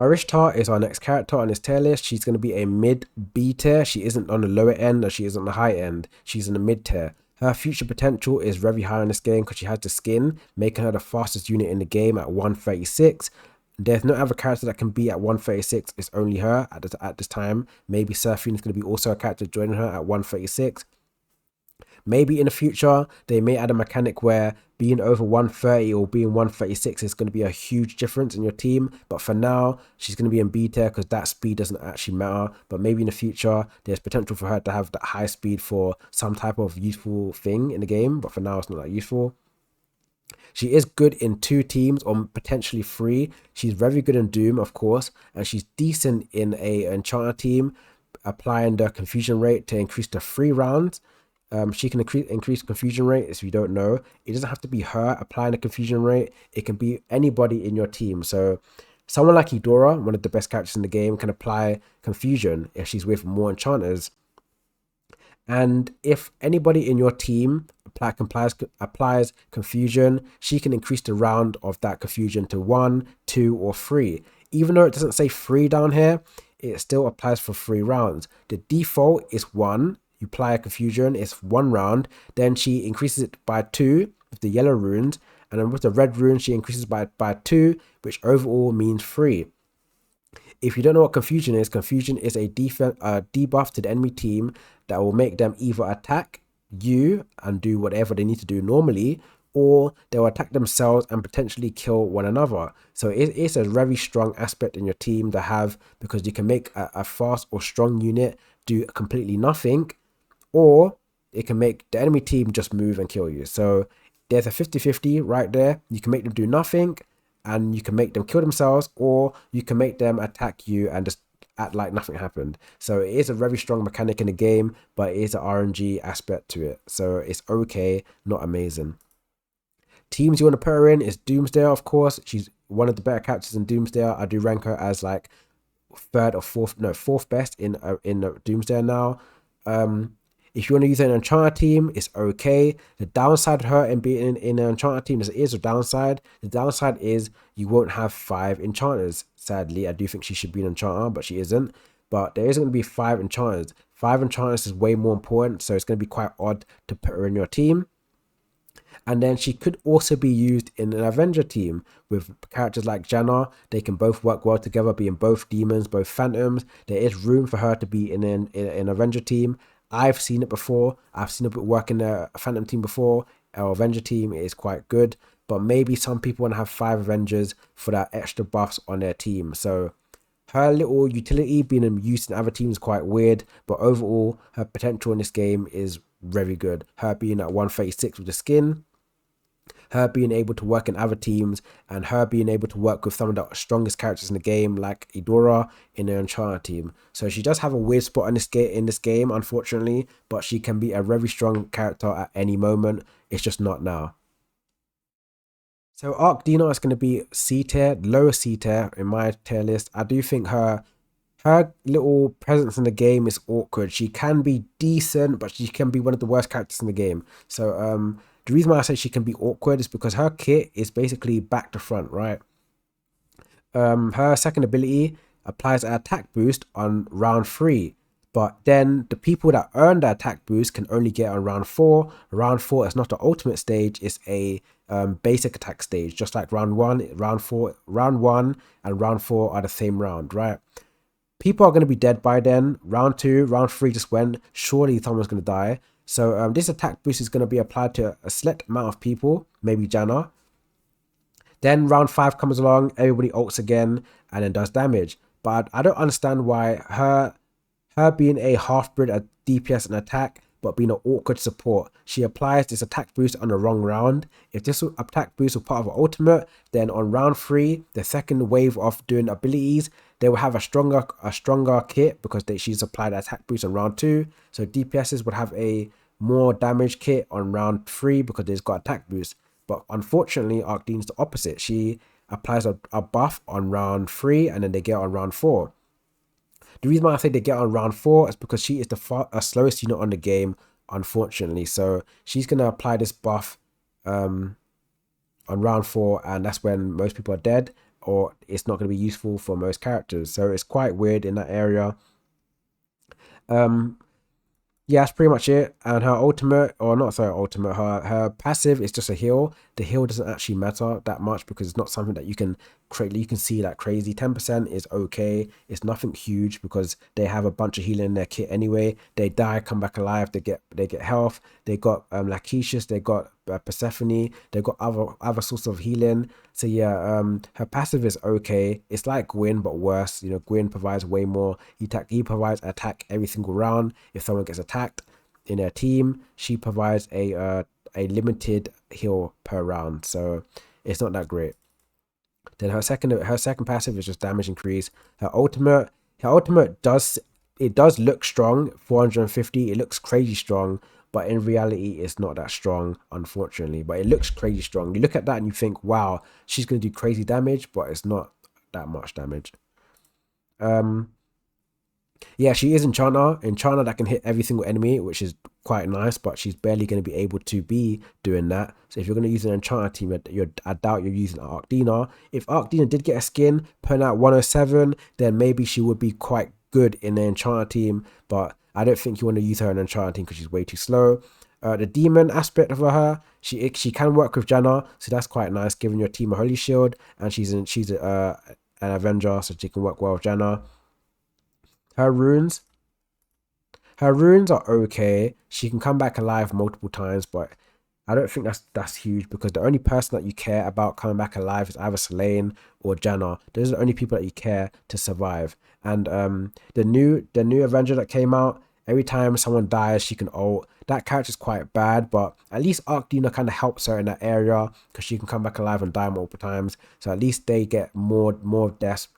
Aiushtha is our next character on this tier list. She's going to be a mid B tier. She isn't on the lower end or she isn't on the high end. She's in the mid tier. Her future potential is very high in this game because she has the skin, making her the fastest unit in the game at 136. There's no other character that can be at 136. It's only her at this time. Maybe Seraphina is going to be also a character joining her at 136. Maybe in the future, they may add a mechanic where being over 130 or being 136 is going to be a huge difference in your team. But for now, she's going to be in B tier because that speed doesn't actually matter. But maybe in the future, there's potential for her to have that high speed for some type of useful thing in the game. But for now, it's not that useful. She is good in 2 teams or potentially 3. She's very good in Doom, of course. And she's decent in a Enchanter team, applying the confusion rate to increase to 3 rounds. She can increase confusion rate. If you don't know, it doesn't have to be her applying the confusion rate. It can be anybody in your team. So someone like Eudora, one of the best characters in the game, can apply confusion if she's with more enchanters. And if anybody in your team applies confusion, she can increase the round of that confusion to 1, 2, or 3. Even though it doesn't say 3 down here, it still applies for 3 rounds. The default is 1. You apply a confusion, it's 1 round. Then she increases it by 2 with the yellow runes. And then with the red rune, she increases by 2, which overall means 3. If you don't know what confusion is a debuff to the enemy team that will make them either attack you and do whatever they need to do normally, or they'll attack themselves and potentially kill one another. So it's a very strong aspect in your team to have, because you can make a fast or strong unit do completely nothing, or it can make the enemy team just move and kill you. So there's a 50-50 right there. You can make them do nothing, and you can make them kill themselves, or you can make them attack you and just act like nothing happened. So it is a very strong mechanic in the game, but it is an RNG aspect to it. So it's okay, not amazing. Teams you want to put her in is Doomsday, of course. She's one of the better characters in Doomsday. I do rank her as like fourth best in Doomsday now. If you want to use an Enchanter team, it's okay. The downside of her in being in an Enchanter team is a downside. The downside is you won't have 5 Enchanters. Sadly, I do think she should be an Enchanter, but she isn't. But there isn't going to be 5 Enchanters. 5 Enchanters is way more important, so it's going to be quite odd to put her in your team. And then she could also be used in an Avenger team with characters like Janna. They can both work well together, being both demons, both phantoms. There is room for her to be in an Avenger team. I've seen it before. I've seen it work in a Phantom team before. Our Avenger team is quite good. But maybe some people want to have 5 Avengers for that extra buffs on their team. So her little utility being used in other teams is quite weird. But overall, her potential in this game is very good. Her being at 136 with the skin, her being able to work in other teams, and her being able to work with some of the strongest characters in the game, like Eudora in the Enchanter team. So she does have a weird spot in this game, unfortunately, but she can be a very strong character at any moment. It's just not now. So Arkdina is going to be C tier, lower C tier in my tier list. I do think her little presence in the game is awkward. She can be decent, but she can be one of the worst characters in the game. So the reason why I say she can be awkward is because her kit is basically back to front, right? Her second ability applies an attack boost on round 3, but then the people that earn the attack boost can only get on round 4. Round 4 is not the ultimate stage, it's a basic attack stage, just like round 1, round 1 and round 4 are the same round, right? People are going to be dead by then. Round 2, round 3 just went. Surely someone's going to die. So this attack boost is going to be applied to a select amount of people, maybe Janna. Then round 5 comes along, everybody ults again and then does damage. but I don't understand why her being a half-breed at DPS and attack, but being an awkward support. She applies this attack boost on the wrong round. If this attack boost was part of her ultimate, then on round 3, the second wave of doing abilities, they will have a stronger kit because she's applied attack boost on round 2. So DPSs would have a more damage kit on round 3 because they've got attack boost. But unfortunately, Arkdina's the opposite. She applies a buff on round 3 and then they get on round 4. The reason why I say they get on round 4 is because she is the slowest unit on the game, unfortunately. So she's going to apply this buff on round 4, and that's when most people are dead, or it's not going to be useful for most characters. So it's quite weird in that area. Yeah, that's pretty much it. And her ultimate, or not so ultimate, her passive is just a heal. The heal doesn't actually matter that much because it's not something that you can see like crazy. 10% is okay. It's nothing huge because they have a bunch of healing in their kit anyway. They die, come back alive. They get health. They got Lachesis. They got Persephone. They got other sorts of healing. So yeah, her passive is okay. It's like Guinn but worse. You know, Guinn provides way more. He provides attack every single round. If someone gets attacked in their team, she provides a limited heal per round. So it's not that great. Then her second passive is just damage increase. Her ultimate does look strong, 450. It looks crazy strong, but in reality, it's not that strong, unfortunately. But it looks crazy strong. You look at that and you think, wow, she's gonna do crazy damage, but it's not that much damage. Yeah, she is Enchanter that can hit every single enemy, which is quite nice, but she's barely going to be able to be doing that. So if you're going to use an Enchanter team, I doubt you're using Arkdina. If Arkdina did get a skin, putting out 107, then maybe she would be quite good in the Enchanter team, but I don't think you want to use her in an Enchanter team because she's way too slow. The demon aspect of her, she can work with Janna, so that's quite nice, giving your team a holy shield, and she's an Avenger, so she can work well with Janna. Her runes are okay. She can come back alive multiple times, but I don't think that's huge because the only person that you care about coming back alive is either Selene or Janna. Those are the only people that you care to survive. And the new Avenger that came out, every time someone dies, she can ult. That character's quite bad, but at least Arkdina kind of helps her in that area because she can come back alive and die multiple times. So at least they get more deaths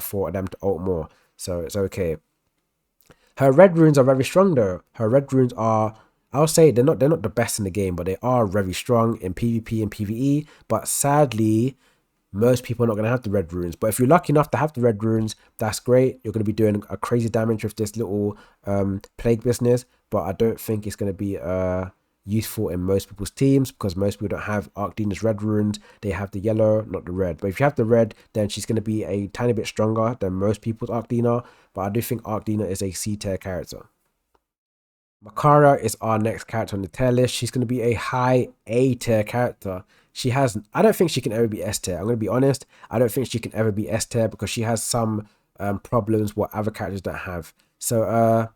for them to ult more. So it's okay. Her red runes are very strong though. Her red runes are, I'll say they're not the best in the game, but they are very strong in PvP and PvE. But sadly, most people are not going to have the red runes. But if you're lucky enough to have the red runes, that's great. You're going to be doing a crazy damage with this little plague business. But I don't think it's going to be useful in most people's teams because most people don't have Arkdina's red runes. They have the yellow, not the red. But if you have the red, then she's going to be a tiny bit stronger than most people's Arkdina. But I do think Arkdina is a C tier character. Macaria is our next character on the tier list. She's going to be a high A tier character. I don't think she can ever be S tier. I'm going to be honest. I don't think she can ever be S tier because she has some problems what other characters don't have. So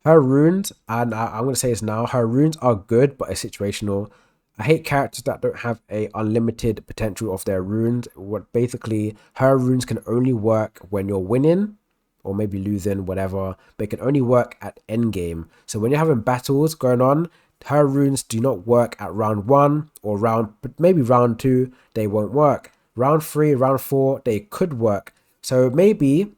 her runes, and I'm going to say this now, her runes are good, but it's situational. I hate characters that don't have a unlimited potential of their runes. What basically, her runes can only work when you're winning, or maybe losing, whatever. But it can only work at endgame. So when you're having battles going on, her runes do not work at round 1 or maybe round 2, they won't work. Round 3, round 4, they could work. So maybe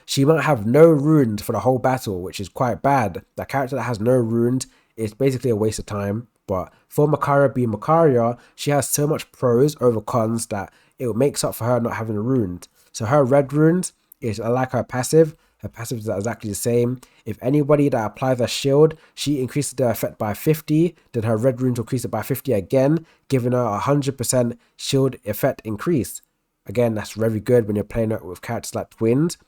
she might have no runes for the whole battle, which is quite bad. The character that has no runes is basically a waste of time. But for Macaria being Macaria, she has so much pros over cons that it makes up for her not having the runes. So her red runes is like her passive. Her passive is exactly the same. If anybody that applies a shield, she increases their effect by 50, then her red runes will increase it by 50 again, giving her 100% shield effect increase. Again, that's very good when you're playing it with characters like twins.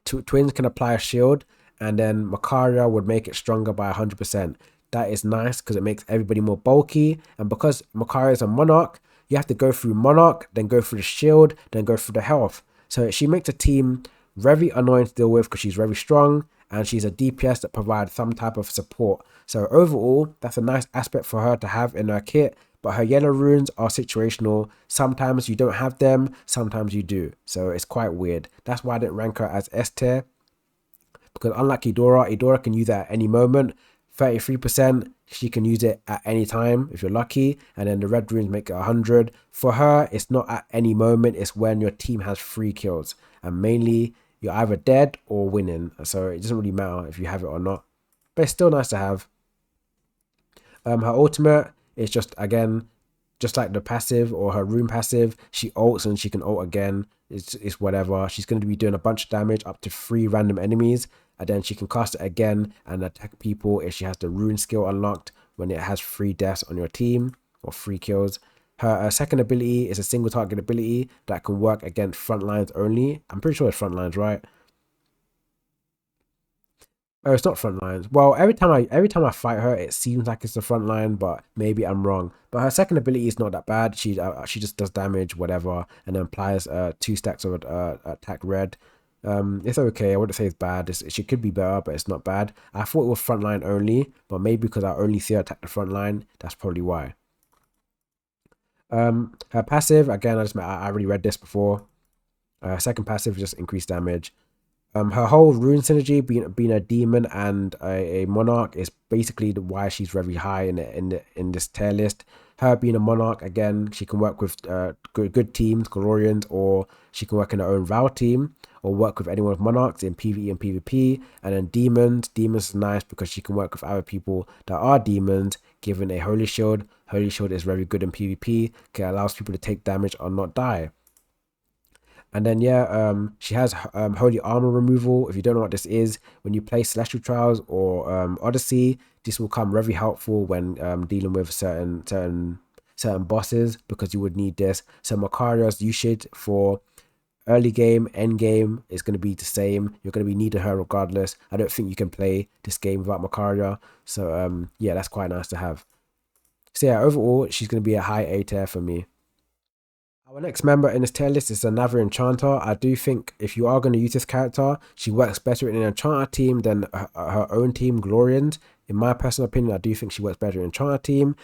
Twins can apply a shield, and then Macaria would make it stronger by 100%. That is nice because it makes everybody more bulky. And because Macaria is a monarch, you have to go through monarch, then go through the shield, then go through the health. So she makes a team very annoying to deal with because she's very strong and she's a DPS that provides some type of support. So overall, that's a nice aspect for her to have in her kit. but her yellow runes are situational. Sometimes you don't have them, sometimes you do. So it's quite weird. That's why I didn't rank her as S tier. Because unlike Eudora can use it at any moment. 33%, she can use it at any time if you're lucky. And then the red runes make it 100. For her, it's not at any moment. It's when your team has 3 kills. And mainly, you're either dead or winning. So it doesn't really matter if you have it or not. But it's still nice to have. Her ultimate is just, again, just like the passive or her rune passive. She ults and she can ult again. It's whatever. She's going to be doing a bunch of damage up to 3 random enemies. And then she can cast it again and attack people if she has the rune skill unlocked when it has 3 deaths on your team or 3 kills. Her second ability is a single target ability that can work against front lines only. I'm pretty sure it's front lines, right? Oh, it's not front lines. Well, every time I fight her, it seems like it's the front line, but maybe I'm wrong. But her second ability is not that bad. She just does damage, whatever, and then applies 2 stacks of attack red. It's okay. I wouldn't say it's bad. She could be better, but it's not bad. I thought it was front line only, but maybe because I only see her attack the front line, that's probably why. Her passive, again, I already read this before. Second passive, just increased damage. Her whole rune synergy, being a demon and a monarch, is basically why she's very high in this tier list. Her being a monarch, again, she can work with good teams, Glorians, or she can work in her own Val team, or work with anyone with monarchs in PvE and PvP. And then demons is nice because she can work with other people that are demons, given a holy shield. Holy shield is very good in PvP, it allows people to take damage or not die. And then she has holy armor removal. If you don't know what this is, when you play Celestial Trials or Odyssey, this will come very helpful when dealing with certain bosses, because you would need this. So Macaria's usage for early game, end game is going to be the same. You're going to be needing her regardless. I don't think you can play this game without Macaria. So yeah, that's quite nice to have. So yeah, overall, she's going to be a high A tier for me. Our next member in this tier list is another enchanter. I do think if you are going to use this character, she works better in an enchanter team than her own team, Glorians. In my personal opinion, I do think she works better in an enchanter team.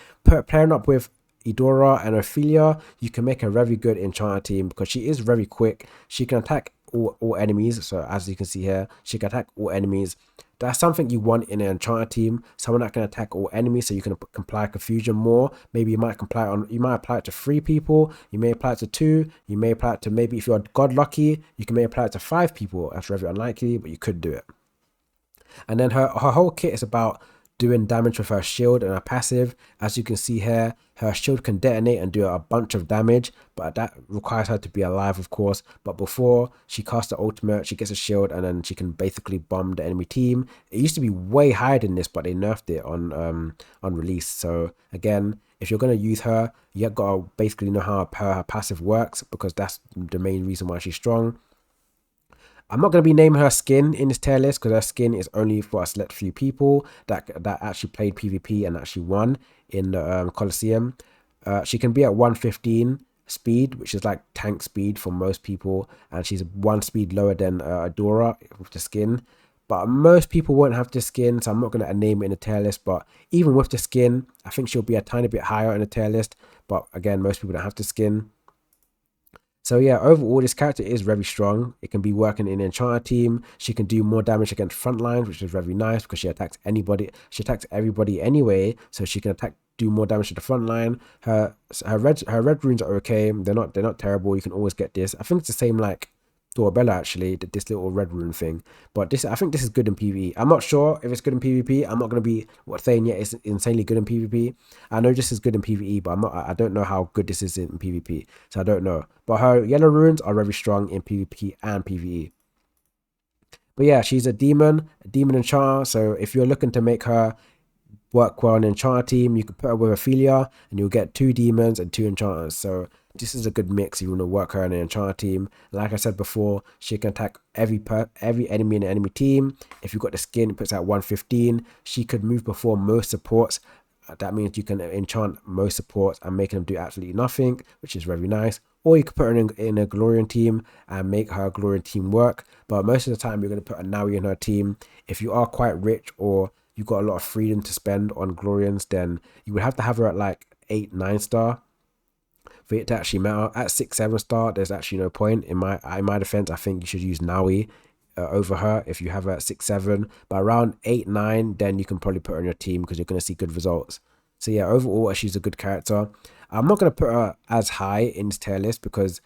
Pairing up with Eudora and Ophelia, you can make a very good enchanter team because she is very quick. She can attack all enemies. So as you can see here, she can attack all enemies. That's something you want in an enchanter team, someone that can attack all enemies, so you can apply confusion more. Maybe you might apply it to 3 people, you may apply it to 2, you may apply it to, maybe if you're god lucky, you may apply it to 5 people. That's very unlikely, but you could do it. And then her whole kit is about doing damage with her shield and her passive. As you can see here, her shield can detonate and do a bunch of damage, but that requires her to be alive, of course. But before she casts the ultimate, she gets a shield and then she can basically bomb the enemy team. It used to be way higher than this, but they nerfed it on release. So again, if you're going to use her, you got to basically know how her passive works, because that's the main reason why she's strong. I'm not going to be naming her skin in this tier list because her skin is only for a select few people that actually played PvP and actually won in the Colosseum. She can be at 115 speed, which is like tank speed for most people, and she's 1 speed lower than Eudora with the skin. But most people won't have the skin, so I'm not going to name it in the tier list. But even with the skin, I think she'll be a tiny bit higher in the tier list. But again, most people don't have the skin. So yeah, overall, this character is very strong. It can be working in an enchanter team. She can do more damage against front lines, which is very nice because she attacks anybody. She attacks everybody anyway, so she can do more damage to the front line. Her red runes are okay. They're not terrible. You can always get this. I think it's the same like Bella actually, this little red rune thing. But I think this is good in PvE. I'm not sure if it's good in PvP. I'm not going to be saying yet it's insanely good in PvP. I know this is good in PvE, but I don't know how good this is in PvP. So I don't know. But her yellow runes are very strong in PvP and PvE. But yeah, she's a demon enchanter. So if you're looking to make her work well in an enchanter team, you could put her with Ophelia and you'll get 2 demons and 2 enchanters. So this is a good mix. You want to work her in an enchanter team. Like I said before, she can attack every enemy in the enemy team. If you've got the skin, it puts at 115. She could move before most supports. That means you can enchant most supports and make them do absolutely nothing, which is very nice. Or you could put her in a Glorian team and make her Glorian team work. But most of the time, you're going to put a Naui in her team. If you are quite rich or you've got a lot of freedom to spend on Glorians, then you would have to have her at like 8, 9 star for it to actually matter. At 6, 7 star, there's actually no point. In my defense, I think you should use Naui over her if you have her at 6, 7. But around 8, 9, then you can probably put her on your team because you're going to see good results. So yeah, overall, she's a good character. I'm not going to put her as high in this tier list because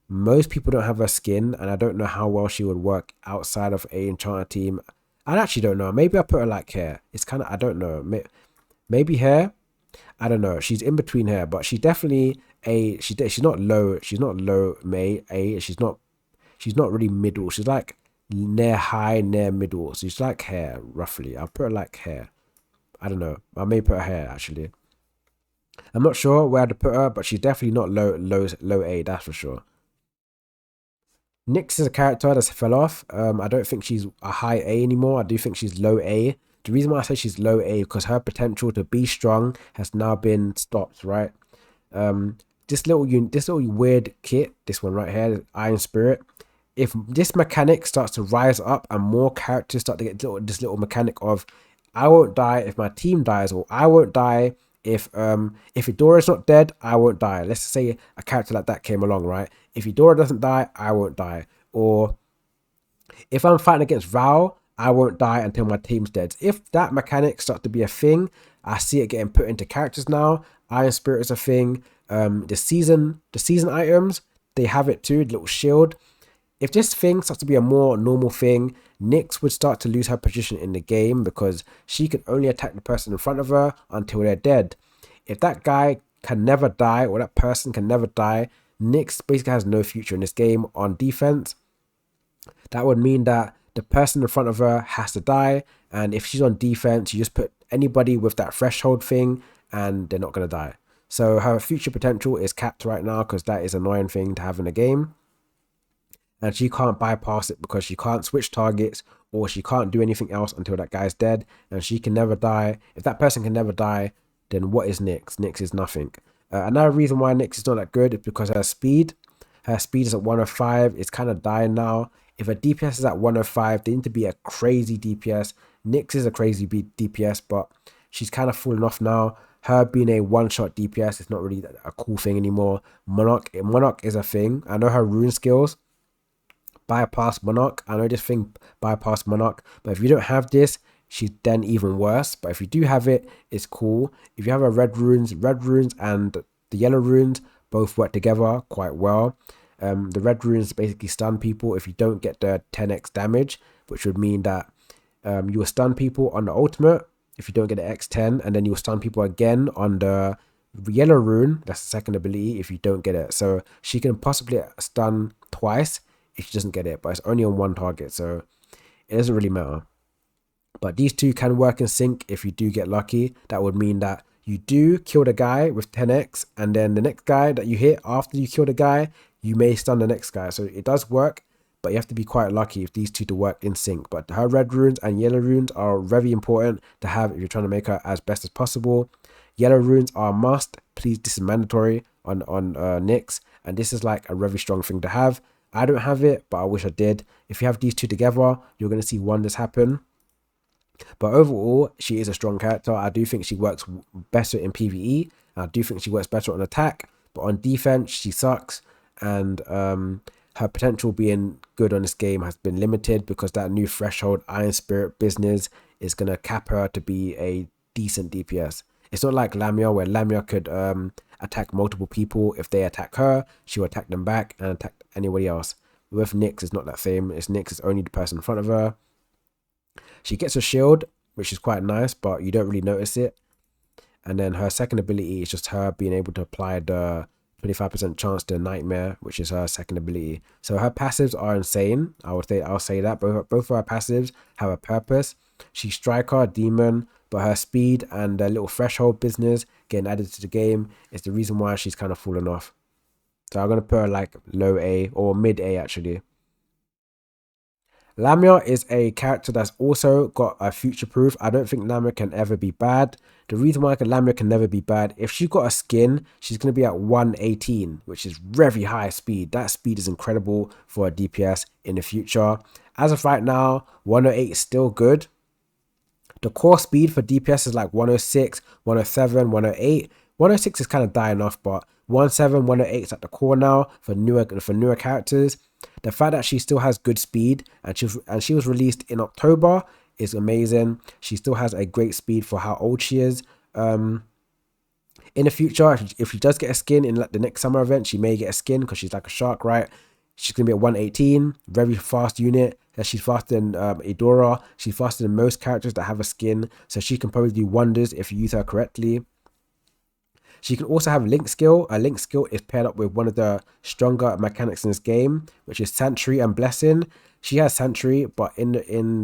most people don't have her skin, and I don't know how well she would work outside of a enchanter team. I actually don't know. Maybe I put her like hair. It's kind of, I don't know. Maybe hair. I don't know. She's in between here, but she's definitely she's not low. She's not low May A. She's not really middle. She's like near high, near middle. So she's like hair, roughly. I'll put her like hair. I don't know. I may put her hair actually. I'm not sure where to put her, but she's definitely not low A, that's for sure. Nyx is a character that's fell off. I don't think she's a high A anymore. I do think she's low A. The reason why I say she's low A because her potential to be strong has now been stopped, right? This little weird kit, this one right here, Iron Spirit. If this mechanic starts to rise up and more characters start to get this little mechanic of, I won't die if my team dies, or I won't die if Eudora's not dead, I won't die. Let's say a character like that came along, right? If Eudora doesn't die, I won't die. Or if I'm fighting against Val, I won't die until my team's dead. If that mechanic starts to be a thing, I see it getting put into characters now. Iron Spirit is a thing. The season items, they have it too, the little shield. If this thing starts to be a more normal thing, Nyx would start to lose her position in the game because she can only attack the person in front of her until they're dead. If that guy can never die, or that person can never die, Nyx basically has no future in this game on defense. That would mean that the person in front of her has to die, and if she's on defense, you just put anybody with that threshold thing and they're not going to die. So her future potential is capped right now because that is an annoying thing to have in a game. And she can't bypass it because she can't switch targets or she can't do anything else until that guy's dead, and she can never die. If that person can never die, then what is Nyx? Nyx is nothing. Another reason why Nyx is not that good is because her speed is at 105. It's kind of dying now. If a DPS is at 105, they need to be a crazy DPS. Nyx is a crazy DPS, but she's kind of falling off now. Her being a one-shot DPS is not really a cool thing anymore. Monarch is a thing. I know her rune skills bypass Monarch. I know this thing bypass Monarch, but if you don't have this, she's then even worse. But if you do have it, it's cool. If you have a red runes and the yellow runes both work together quite well. The red runes basically stun people if you don't get the 10x damage, which would mean that you will stun people on the ultimate if you don't get the x10, and then you will stun people again on the yellow rune. That's the second ability if you don't get it. So she can possibly stun twice if she doesn't get it, but it's only on one target, so it doesn't really matter. But these two can work in sync if you do get lucky. That would mean that you do kill the guy with 10x, and then the next guy that you hit after you kill the guy, you may stun the next guy. So it does work, but you have to be quite lucky if these two to work in sync. But her red runes and yellow runes are very important to have if you're trying to make her as best as possible. Yellow runes are a must. Please, this is mandatory on Nyx, and this is like a very strong thing to have. I don't have it, but I wish I did. If you have these two together, you're going to see wonders happen. But overall, she is a strong character. I do think she works better in PvE. I do think she works better on attack, but on defense, she sucks. And her potential being good on this game has been limited because that new threshold Iron Spirit business is going to cap her to be a decent DPS. It's not like Lamia, where Lamia could attack multiple people. If they attack her, she will attack them back and attack anybody else. With Nyx, it's not that same. Nyx is only the person in front of her. She gets a shield, which is quite nice, but you don't really notice it. And then her second ability is just her being able to apply the 25% chance to Nightmare, which is her second ability. So her passives are insane. I'll say that. Both of her passives have a purpose. She's Striker, Demon, but her speed and the little threshold business getting added to the game is the reason why she's kind of fallen off. So I'm going to put her like low A or mid A actually. Lamia is a character that's also got a future proof. I don't think Lamia can ever be bad. The reason why Lamia can never be bad, if she got a skin, she's going to be at 118, which is very high speed. That speed is incredible for a DPS in the future. As of right now, 108 is still good. The core speed for DPS is like 106, 107, 108. 106 is kind of dying off, but 107, 108 is at the core now for newer characters. The fact that she still has good speed and she was released in October is amazing. She still has a great speed for how old she is. In the future, if she does get a skin in like the next summer event, she may get a skin because she's like a shark, right? She's going to be at 118, very fast unit. She's faster than Eudora. She's faster than most characters that have a skin, so she can probably do wonders if you use her correctly. She can also have Link skill. A Link skill is paired up with one of the stronger mechanics in this game, which is Sentry and Blessing. She has Sentry, but in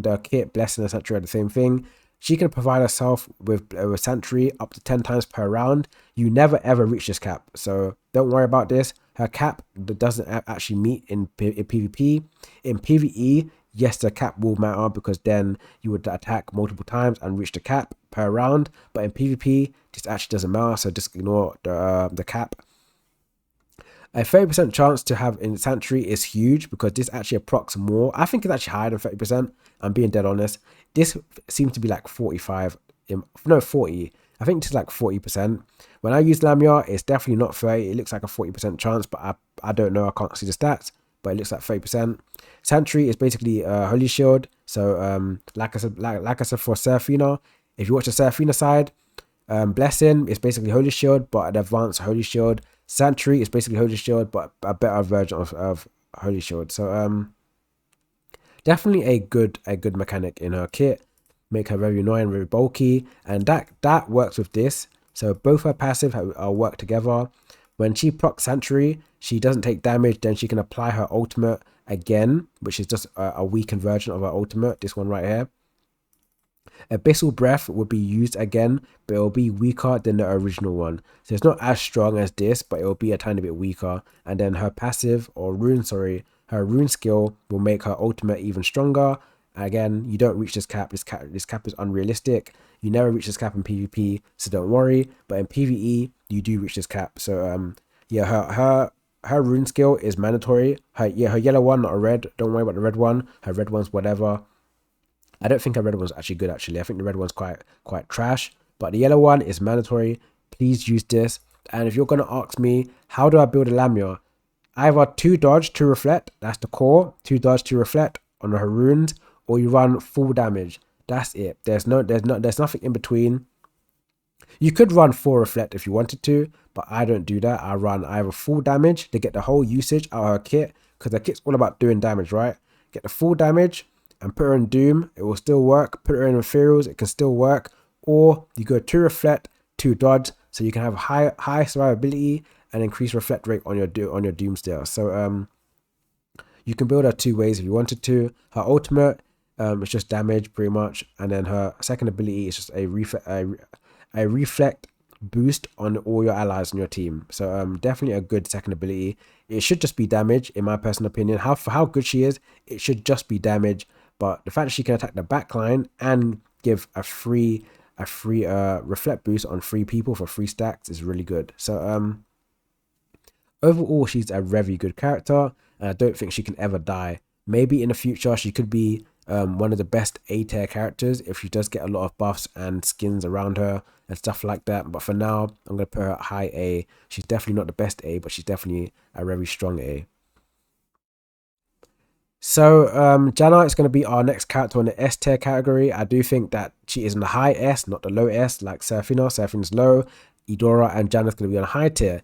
the kit, Blessing and Sentry are the same thing. She can provide herself with Sentry up to 10 times per round. You never ever reach this cap, so don't worry about this. Her cap doesn't actually meet in PvP. In PvE, yes, the cap will matter because then you would attack multiple times and reach the cap per round. But in PvP, this actually doesn't matter, so just ignore the cap. A 30% chance to have in Sentry is huge because this actually approx more. I think it's actually higher than 30%. I'm being dead honest. This seems to be like 40. I think it's like 40%. When I use Lamia, it's definitely not 30. It looks like a 40% chance, but I don't know. I can't see the stats, but it looks like 30%. Sentry is basically Holy Shield. So like I said for Seraphina, if you watch the Seraphina side, Blessing is basically Holy Shield, but an advanced Holy Shield. Sentry is basically Holy Shield, but a better version of Holy Shield. So definitely a good mechanic in her kit. Make her very annoying, very bulky, and that works with this. So both her passive work together. When she procs Sentry, she doesn't take damage. Then she can apply her ultimate again, which is just a weakened version of her ultimate. This one right here. Abyssal Breath would be used again, but it will be weaker than the original one. So it's not as strong as this, but it will be a tiny bit weaker. And then her passive, or rune, her rune skill will make her ultimate even stronger. Again, you don't reach this cap. This cap is unrealistic. You never reach this cap in PvP, so don't worry. But in PvE, you do reach this cap. So yeah, her rune skill is mandatory. Her yellow one, not a red. Don't worry about the red one. Her red one's whatever. I don't think her red one's actually good, actually. I think the red one's quite trash. But the yellow one is mandatory. Please use this. And if you're going to ask me, how do I build a Lamia? Either 2 dodge, 2 reflect. That's the core. 2 dodge, 2 reflect on her runes. Or you run full damage. That's it. There's nothing in between. You could run 4 reflect if you wanted to, but I don't do that. I run either full damage to get the whole usage out of her kit, because her kit's all about doing damage, right? Get the full damage and put her in Doom, it will still work. Put her in Ethereals, it can still work. Or you go 2 reflect, 2 dodge, so you can have high survivability and increase reflect rate on your Doom still. So you can build her 2 ways if you wanted to. Her ultimate, it's just damage pretty much, and then her second ability is just a reflect boost on all your allies on your team. So definitely a good second ability. It should just be damage, in my personal opinion. For how good she is, it should just be damage. But the fact that she can attack the backline and give a free reflect boost on 3 people for 3 stacks is really good. So overall, she's a very good character, and I don't think she can ever die. Maybe in the future she could be one of the best A tier characters if she does get a lot of buffs and skins around her and stuff like that. But for now, I'm going to put her at high A. She's definitely not the best A, but she's definitely a very strong A. So Janna is going to be our next character in the S tier category. I do think that she is in the high S, not the low S like Seraphina. Seraphina's low. Eudora and Janna is going to be on a high tier.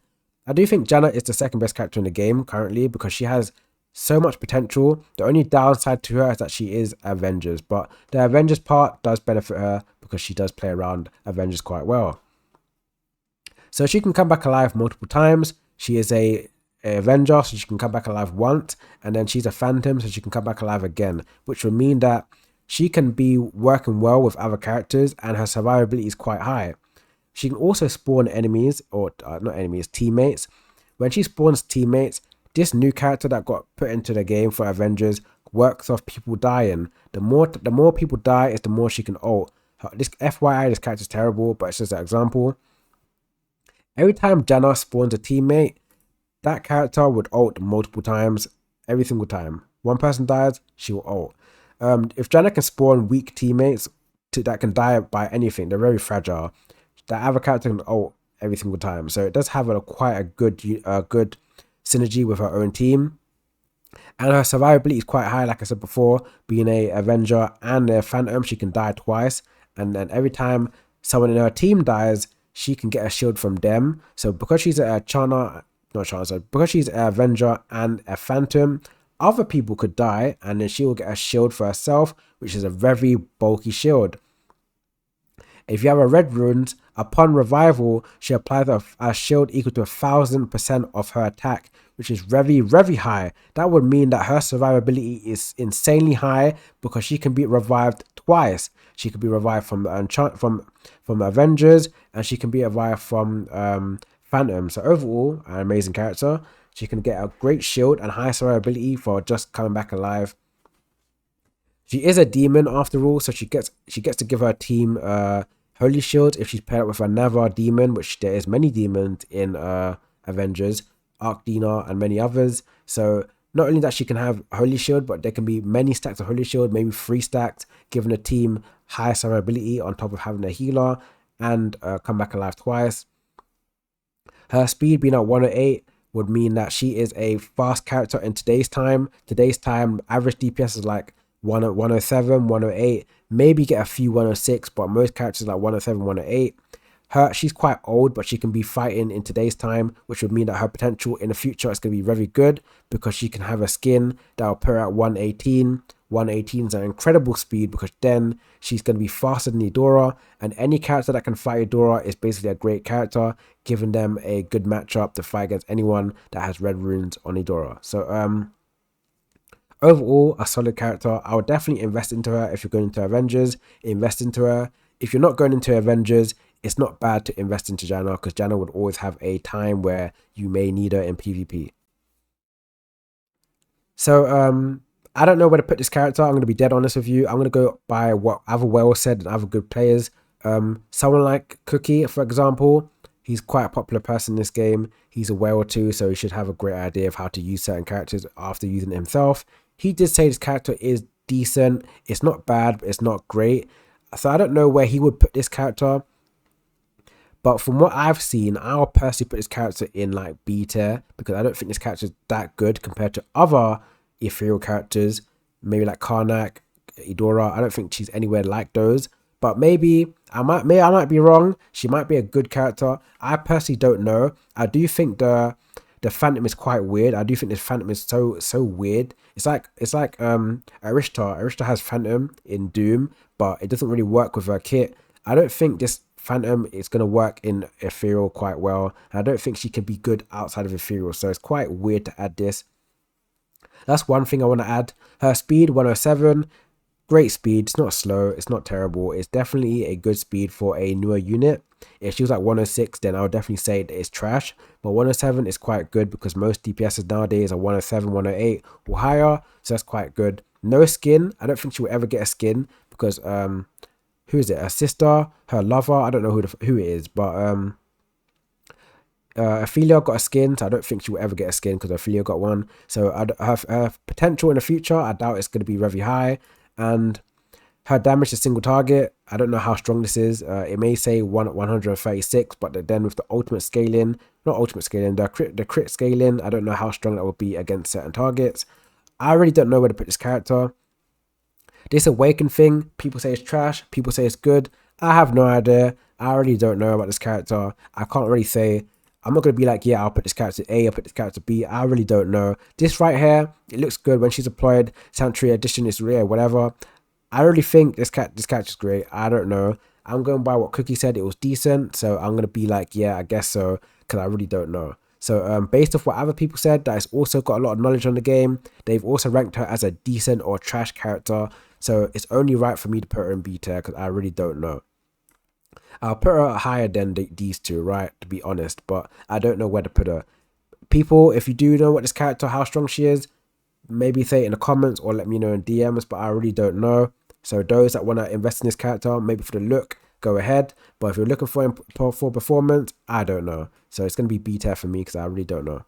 I do think Janna is the second best character in the game currently because she has so much potential. The only downside to her is that she is Avengers, but the Avengers part does benefit her because she does play around Avengers quite well. So she can come back alive multiple times. She is a Avenger, so she can come back alive once, and then she's a Phantom, so she can come back alive again, which would mean that she can be working well with other characters and her survivability is quite high. She can also spawn enemies, or not enemies, teammates. When she spawns teammates, this new character that got put into the game for Avengers works off people dying. The more people die is the more she can ult. This FYI, this character is terrible, but it's just an example. Every time Janna spawns a teammate, that character would ult multiple times, every single time. One person dies, she will ult. If Janna can spawn weak teammates that can die by anything, they're very fragile. That other character can ult every single time. So it does have quite a good synergy with her own team. And her survivability is quite high, like I said before, being a Avenger and a Phantom, she can die twice. And then every time someone in her team dies, she can get a shield from them. So because she's because she's an Avenger and a Phantom, other people could die and then she will get a shield for herself, which is a very bulky shield. If you have a red runes, upon revival, she applies a shield equal to 1000% of her attack, which is very, very high. That would mean that her survivability is insanely high because she can be revived twice. She could be revived from Avengers, and she can be revived from Phantom. So overall, an amazing character. She can get a great shield and high survivability for just coming back alive. She is a demon after all, so she gets to give her team holy shield if she's paired up with another demon, which there is many demons in Avengers, Arkdina and many others. So not only that she can have holy shield, but there can be many stacks of holy shield, maybe 3 stacks, giving a team high survivability on top of having a healer and come back alive twice. Her speed being at 108 would mean that she is a fast character in today's time. Today's time, average DPS is like 107, 108, maybe get a few 106, but most characters like 107, 108. She's quite old, but she can be fighting in today's time, which would mean that her potential in the future is going to be very good because she can have a skin that will put her at 118. 118 is an incredible speed because then she's going to be faster than Eudora, and any character that can fight Eudora is basically a great character, giving them a good matchup to fight against anyone that has red runes on Eudora. So overall, a solid character. I would definitely invest into her. If you're going into Avengers, invest into her. If you're not going into Avengers, it's not bad to invest into Janna because Janna would always have a time where you may need her in PvP. So I don't know where to put this character. I'm going to be dead honest with you. I'm going to go by what other well said and other good players. Someone like Cookie, for example, he's quite a popular person in this game. He's a whale too, so he should have a great idea of how to use certain characters after using it himself. He did say this character is decent. It's not bad, but it's not great. So I don't know where he would put this character. But from what I've seen, I'll personally put this character in like B tier because I don't think this character is that good compared to other ethereal characters. Maybe like Karnak, Eudora. I don't think she's anywhere like those. But maybe I might be wrong. She might be a good character. I personally don't know. I do think the Phantom is quite weird. I do think this Phantom is so weird. It's like Aiushtha. Aiushtha has Phantom in Doom, but it doesn't really work with her kit. I don't think this Phantom is going to work in Ethereal quite well. And I don't think she can be good outside of Ethereal. So it's quite weird to add this. That's one thing I want to add. Her speed, 107. Great speed. It's not slow. It's not terrible. It's definitely a good speed for a newer unit. If she was like 106, then I would definitely say that it's trash. But 107 is quite good because most DPSs nowadays are 107, 108 or higher. So that's quite good. No skin. I don't think she will ever get a skin because who is it? Her sister, her lover. I don't know who it is, but Ophelia got a skin, so I don't think she will ever get a skin because Ophelia got one. So her potential in the future, I doubt it's going to be very high. And her damage to single target, I don't know how strong this is. It may say 136, but then with the ultimate scaling, not ultimate scaling, the crit scaling, I don't know how strong that would be against certain targets. I really don't know where to put this character. This Awaken thing, people say it's trash, people say it's good. I have no idea. I really don't know about this character. I can't really say. I'm not going to be like, yeah, I'll put this character A, I'll put this character B. I really don't know. This right here, it looks good when she's deployed. Sanctuary Edition is rare, whatever. I really think this character's great. I don't know. I'm going by what Cookie said. It was decent. So I'm going to be like, yeah, I guess so. Because I really don't know. So based off what other people said, that has also got a lot of knowledge on the game. They've also ranked her as a decent or trash character. So it's only right for me to put her in B tier because I really don't know. I'll put her higher than these two, right, to be honest, but I don't know where to put her. People, if you do know what this character, how strong she is, maybe say it in the comments or let me know in DMs, but I really don't know. So those that want to invest in this character, maybe for the look, go ahead. But if you're looking for performance, I don't know. So it's going to be B tier for me because I really don't know.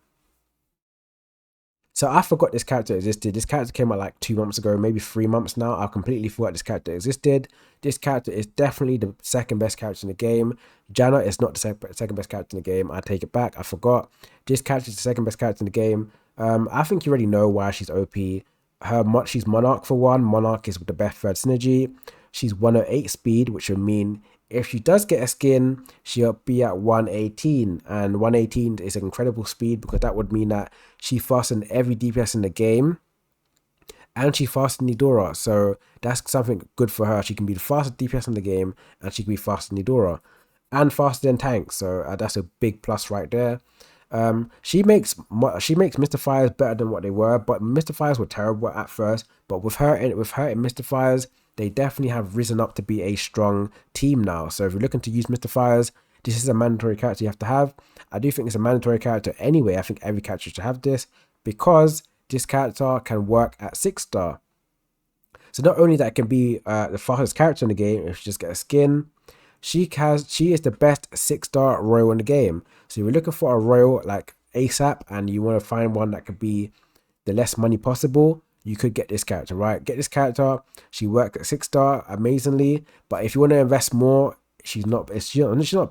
So I forgot this character existed. This character came out like 2 months ago, maybe 3 months now. I completely forgot this character existed. This character is definitely the second best character in the game. Janna is not the second best character in the game. I take it back. I forgot. This character is the second best character in the game. I think you already know why she's OP. She's Monarch for one. Monarch is with the best third synergy. She's 108 speed, which would mean if she does get a skin, she'll be at 118, and 118 is an incredible speed because that would mean that she faster than every DPS in the game, and she faster than Eudora. So that's something good for her. She can be the fastest DPS in the game, and she can be faster than Eudora, and faster than tanks. So that's a big plus right there. She makes Mystifiers better than what they were, but Mystifiers were terrible at first. But with her in Mystifiers, they definitely have risen up to be a strong team now. So if you're looking to use Mystifiers, this is a mandatory character you have to have. I do think it's a mandatory character anyway. I think every character should have this because this character can work at 6-star. So not only that it can be the fastest character in the game if you just get a skin, she is the best 6-star royal in the game. So if you're looking for a royal like ASAP and you want to find one that could be the less money possible, you could get this character, right? Get this character. She worked at 6-star amazingly, but if you want to invest more, she's not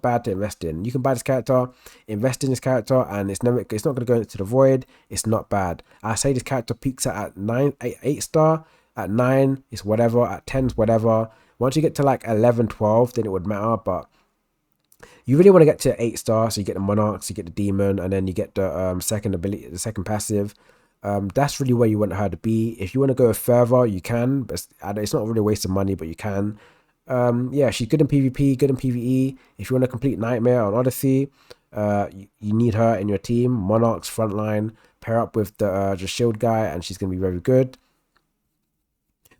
bad to invest in. You can buy this character, invest in this character, and it's not going to go into the void. It's not bad. I say this character peaks at 8-star. At 9 is whatever. At 10 is whatever. Once you get to like 11, 12, then it would matter, but you really want to get to 8-star, so you get the Monarchs, you get the Demon, and then you get the second ability, the second passive. That's really where you want her to be. If you want to go further, you can, but it's not really a waste of money, but you can. Yeah, she's good in PvP, good in PvE. If you want to complete Nightmare on Odyssey, you need her in your team. Monarchs frontline, pair up with the shield guy, and she's going to be very good.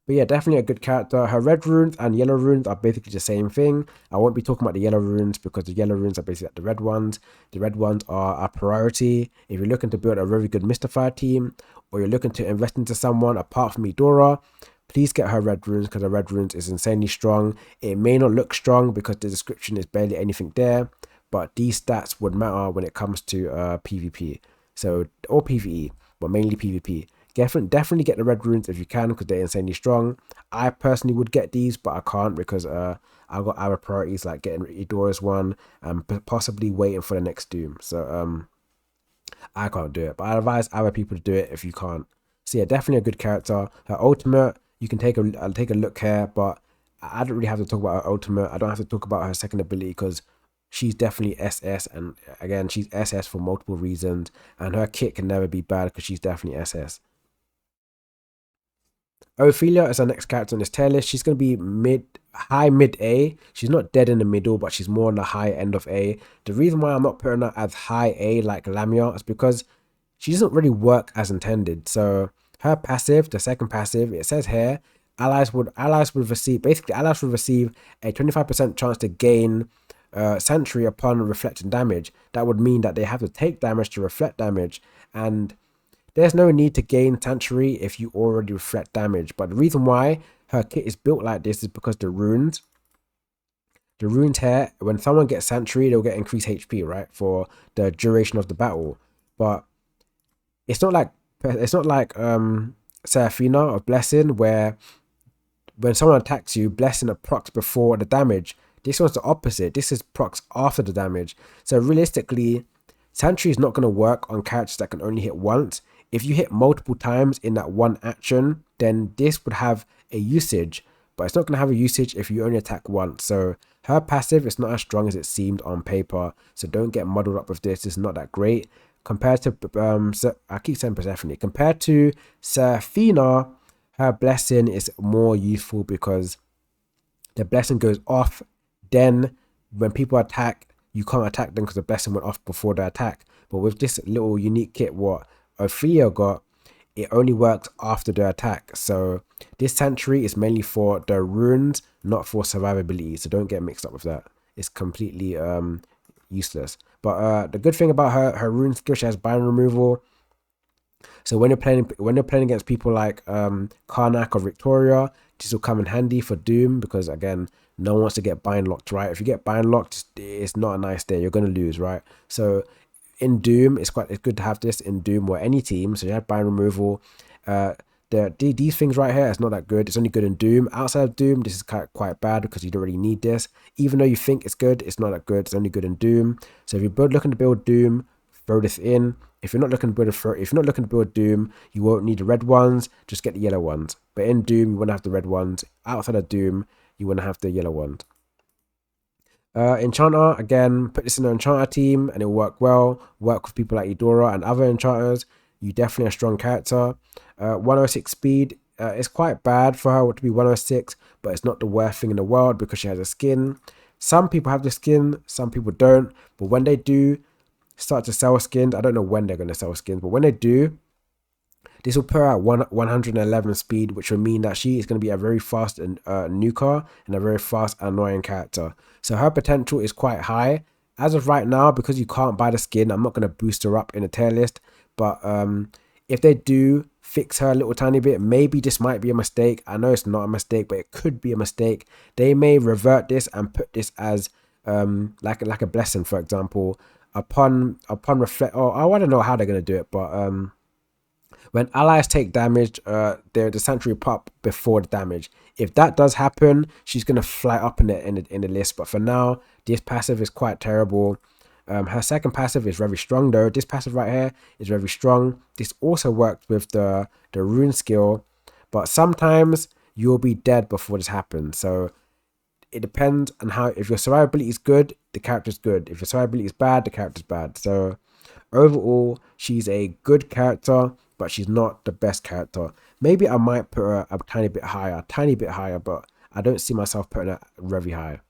But yeah, definitely a good character. Her red runes and yellow runes are basically the same thing. I won't be talking about the yellow runes because the yellow runes are basically like the red ones. The red ones are a priority. If you're looking to build a very good Mystifier team, or you're looking to invest into someone apart from Eudora, please get her red runes because her red runes is insanely strong. It may not look strong because the description is barely anything there, but these stats would matter when it comes to PvP. So, or PvE, but mainly PvP. Definitely get the red runes if you can because they're insanely strong. I personally would get these, but I can't because I've got other priorities like getting Eudora's one and possibly waiting for the next Doom. So I can't do it, but I advise other people to do it if you can't. So yeah, definitely a good character. Her ultimate, you can take a look here, but I don't really have to talk about her ultimate. I don't have to talk about her second ability because she's definitely SS, and again, she's SS for multiple reasons, and her kit can never be bad because she's definitely SS. Ophelia is our next character on this tier list. She's going to be high mid A. She's not dead in the middle, but she's more on the high end of A. The reason why I'm not putting her as high A like Lamia is because she doesn't really work as intended. So her passive, the second passive, it says here, allies would receive a 25% chance to gain Sentry upon reflecting damage. That would mean that they have to take damage to reflect damage, and there's no need to gain Sanctuary if you already reflect damage. But the reason why her kit is built like this is because the runes here, when someone gets Sanctuary, they'll get increased HP, right? For the duration of the battle. But it's not like Seraphina or Blessing, where when someone attacks you, Blessing procs before the damage. This one's the opposite. This is procs after the damage. So realistically, Sanctuary is not going to work on characters that can only hit once. If you hit multiple times in that one action, then this would have a usage, but it's not going to have a usage if you only attack once. So her passive is not as strong as it seemed on paper, so don't get muddled up with this. It's not that great. Compared to, I keep saying Persephone, compared to Seraphina, her blessing is more useful because the blessing goes off, then when people attack, you can't attack them because the blessing went off before the attack. But with this little unique kit, what Ophelia got, it only works after the attack. So this Sanctuary is mainly for the runes, not for survivability. So don't get mixed up with that. It's completely useless. But the good thing about her rune skill, she has bind removal. So when you're playing against people like Karnak or Victoria, this will come in handy for Doom because again, no one wants to get bind locked, right? If you get bind locked, it's not a nice day. You're gonna lose, right? So in Doom, it's good to have this in Doom or any team. So you have bind removal. These things right here, it's not that good. It's only good in Doom. Outside of Doom, this is quite bad because you don't really need this. Even though you think it's good, it's not that good. It's only good in Doom. So if you're looking to build Doom, throw this in. If you're not looking to build Doom, you won't need the red ones. Just get the yellow ones. But in Doom, you won't have the red ones. Outside of Doom, you won't have the yellow ones. Enchanter, again, put this in an Enchanter team and it'll work well. Work with people like Eudora and other Enchanters. You definitely a strong character. 106 speed is quite bad for her to be 106, but it's not the worst thing in the world because she has a skin. Some people have the skin, some people don't. But when they do start to sell skins, I don't know when they're going to sell skins, but when they do, this will put her at 111 speed, which will mean that she is going to be a very fast nuker and a very fast annoying character. So her potential is quite high. As of right now, because you can't buy the skin, I'm not going to boost her up in a tier list. But if they do fix her a little tiny bit, maybe this might be a mistake. I know it's not a mistake, but it could be a mistake. They may revert this and put this as like a blessing, for example. Upon reflect, I don't know how they're going to do it, but when allies take damage, they're the sanctuary pop before the damage. If that does happen, she's gonna fly up in the list. But for now, this passive is quite terrible. Her second passive is very strong though. This passive right here is very strong. This also works with the rune skill, but sometimes you'll be dead before this happens. So it depends on how. If your survivability is good, the character's good. If your survivability is bad, the character's bad. So overall, she's a good character, but she's not the best character. Maybe I might put her a tiny bit higher, but I don't see myself putting her very high.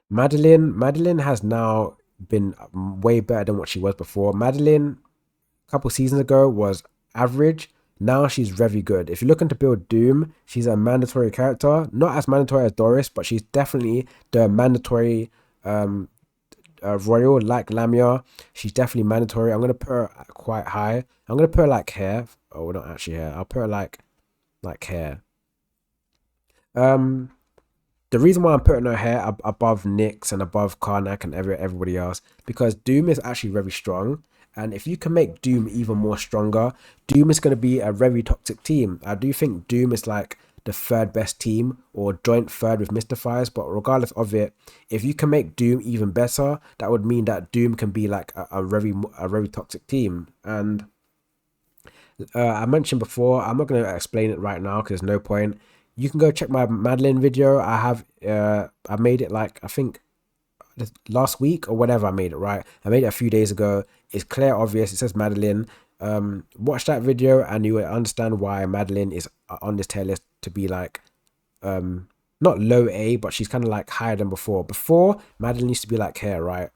Madeline has now been way better than what she was before. Madeline, a couple seasons ago, was average. Now she's very good. If you're looking to build Doom, she's a mandatory character. Not as mandatory as Doris, but she's definitely the mandatory royal like Lamia. She's definitely mandatory. I'm gonna put her quite high. I'm gonna put her like hair. Oh, not actually hair. I'll put her like hair. Um, the reason why I'm putting her hair above Nyx and above Karnak and everybody else, because Doom is actually very strong. And if you can make Doom even more stronger, Doom is going to be a very toxic team. I do think Doom is like the third best team or joint third with Mystifiers, but regardless of it, if you can make Doom even better, that would mean that Doom can be like a very toxic team. And I mentioned before, I'm not going to explain it right now because there's no point. You can go check my Madeline video. I made it like I think last week or whatever. I made it, right? I made it a few days ago. It's clear, obvious. It says Madeline. Watch that video and you will understand why Madeline is on this tier list to be like not low A, but she's kind of like higher than before. Before, Madeline used to be like hair, right?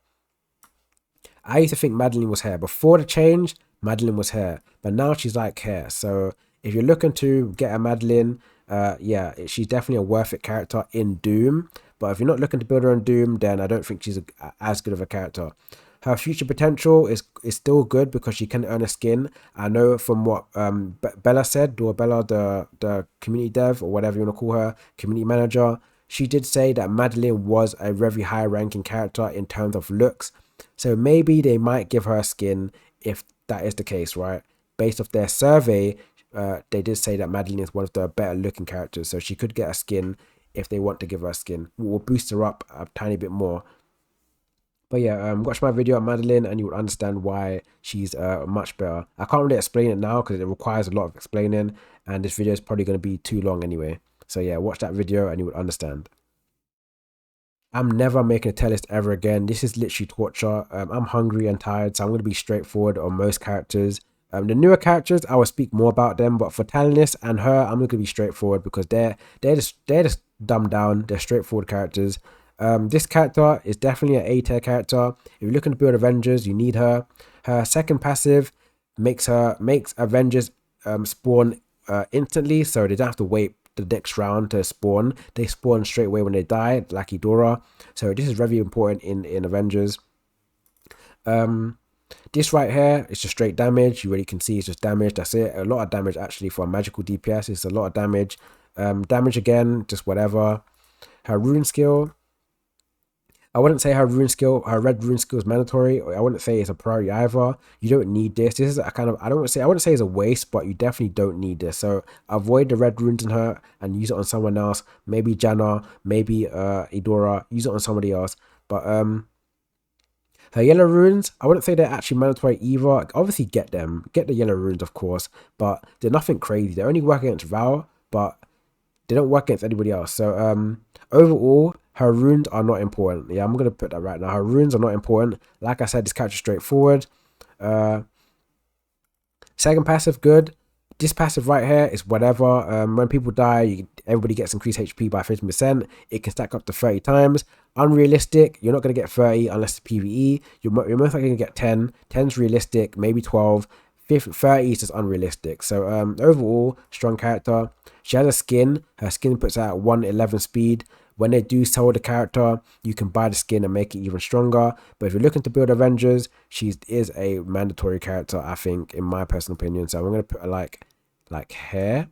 I used to think Madeline was hair. Before the change, Madeline was hair. But now she's like hair. So if you're looking to get a Madeline, yeah, she's definitely a worth it character in Doom. But if you're not looking to build her in Doom, then I don't think she's as good of a character. Her future potential is still good because she can earn a skin. I know from what Bella said, or Bella, the community dev, or whatever you want to call her, community manager, she did say that Madeline was a very high ranking character in terms of looks. So maybe they might give her a skin if that is the case, right? Based off their survey, they did say that Madeline is one of the better looking characters. So she could get a skin if they want to give her a skin. We'll boost her up a tiny bit more. But yeah, watch my video on Madeline and you will understand why she's much better. I can't really explain it now because it requires a lot of explaining and this video is probably going to be too long anyway. So yeah, watch that video and you will understand. I'm never making a tier list ever again. This is literally torture. I'm hungry and tired, so I'm going to be straightforward on most characters. The newer characters, I will speak more about them, but for Talanis and her, I'm going to be straightforward because they're just dumbed down. They're straightforward characters. This character is definitely an A tier character. If you're looking to build Avengers, you need her. Her second passive makes Avengers spawn instantly, so they don't have to wait the next round to spawn. They spawn straight away when they die, like Eudora. So this is very important in Avengers. This right here is just straight damage. You already can see it's just damage. That's it. A lot of damage actually for a magical DPS. It's a lot of damage. Damage again, just whatever. Her rune skill. I wouldn't say her rune skill, her red rune skill is mandatory. I wouldn't say it's a priority either. You don't need this. This is a kind of, I wouldn't say it's a waste, but you definitely don't need this. So avoid the red runes in her and use it on someone else. Maybe Janna, maybe Eudora. Use it on somebody else. But her yellow runes, I wouldn't say they're actually mandatory either. Obviously get them. Get the yellow runes, of course. But they're nothing crazy. They only work against Val, but they don't work against anybody else. So overall, her runes are not important. Yeah, I'm gonna put that right now. Her runes are not important. Like I said, this character is straightforward. Second passive, good. This passive right here is whatever. When people die, everybody gets increased HP by 50%. It can stack up to 30 times. Unrealistic, you're not going to get 30 unless it's PvE. You're most likely going to get 10. 10's realistic, maybe 12. 30 is just unrealistic. So overall, strong character. She has a skin. Her skin puts out 111 speed. When they do sell the character, you can buy the skin and make it even stronger. But if you're looking to build Avengers, she is a mandatory character, I think, in my personal opinion. So I'm going to put her like here.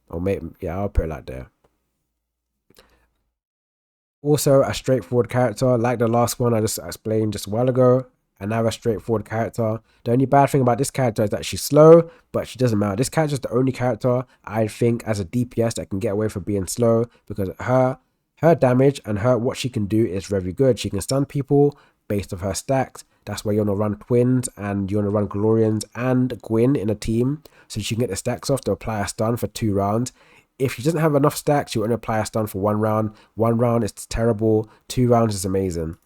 Or maybe, yeah, I'll put it like there. Also, a straightforward character, like the last one I just explained just a while ago. Another straightforward character. The only bad thing about this character is that she's slow, but she doesn't matter. This character is the only character I think as a DPS that can get away from being slow, because her damage and what she can do is very good. She can stun people based off her stacks. That's why you want to run twins and you want to run Glorians and Guinn in a team, so she can get the stacks off to apply a stun for 2 rounds. If she doesn't have enough stacks, you want to apply a stun for 1 round. 1 round is terrible. 2 rounds is amazing.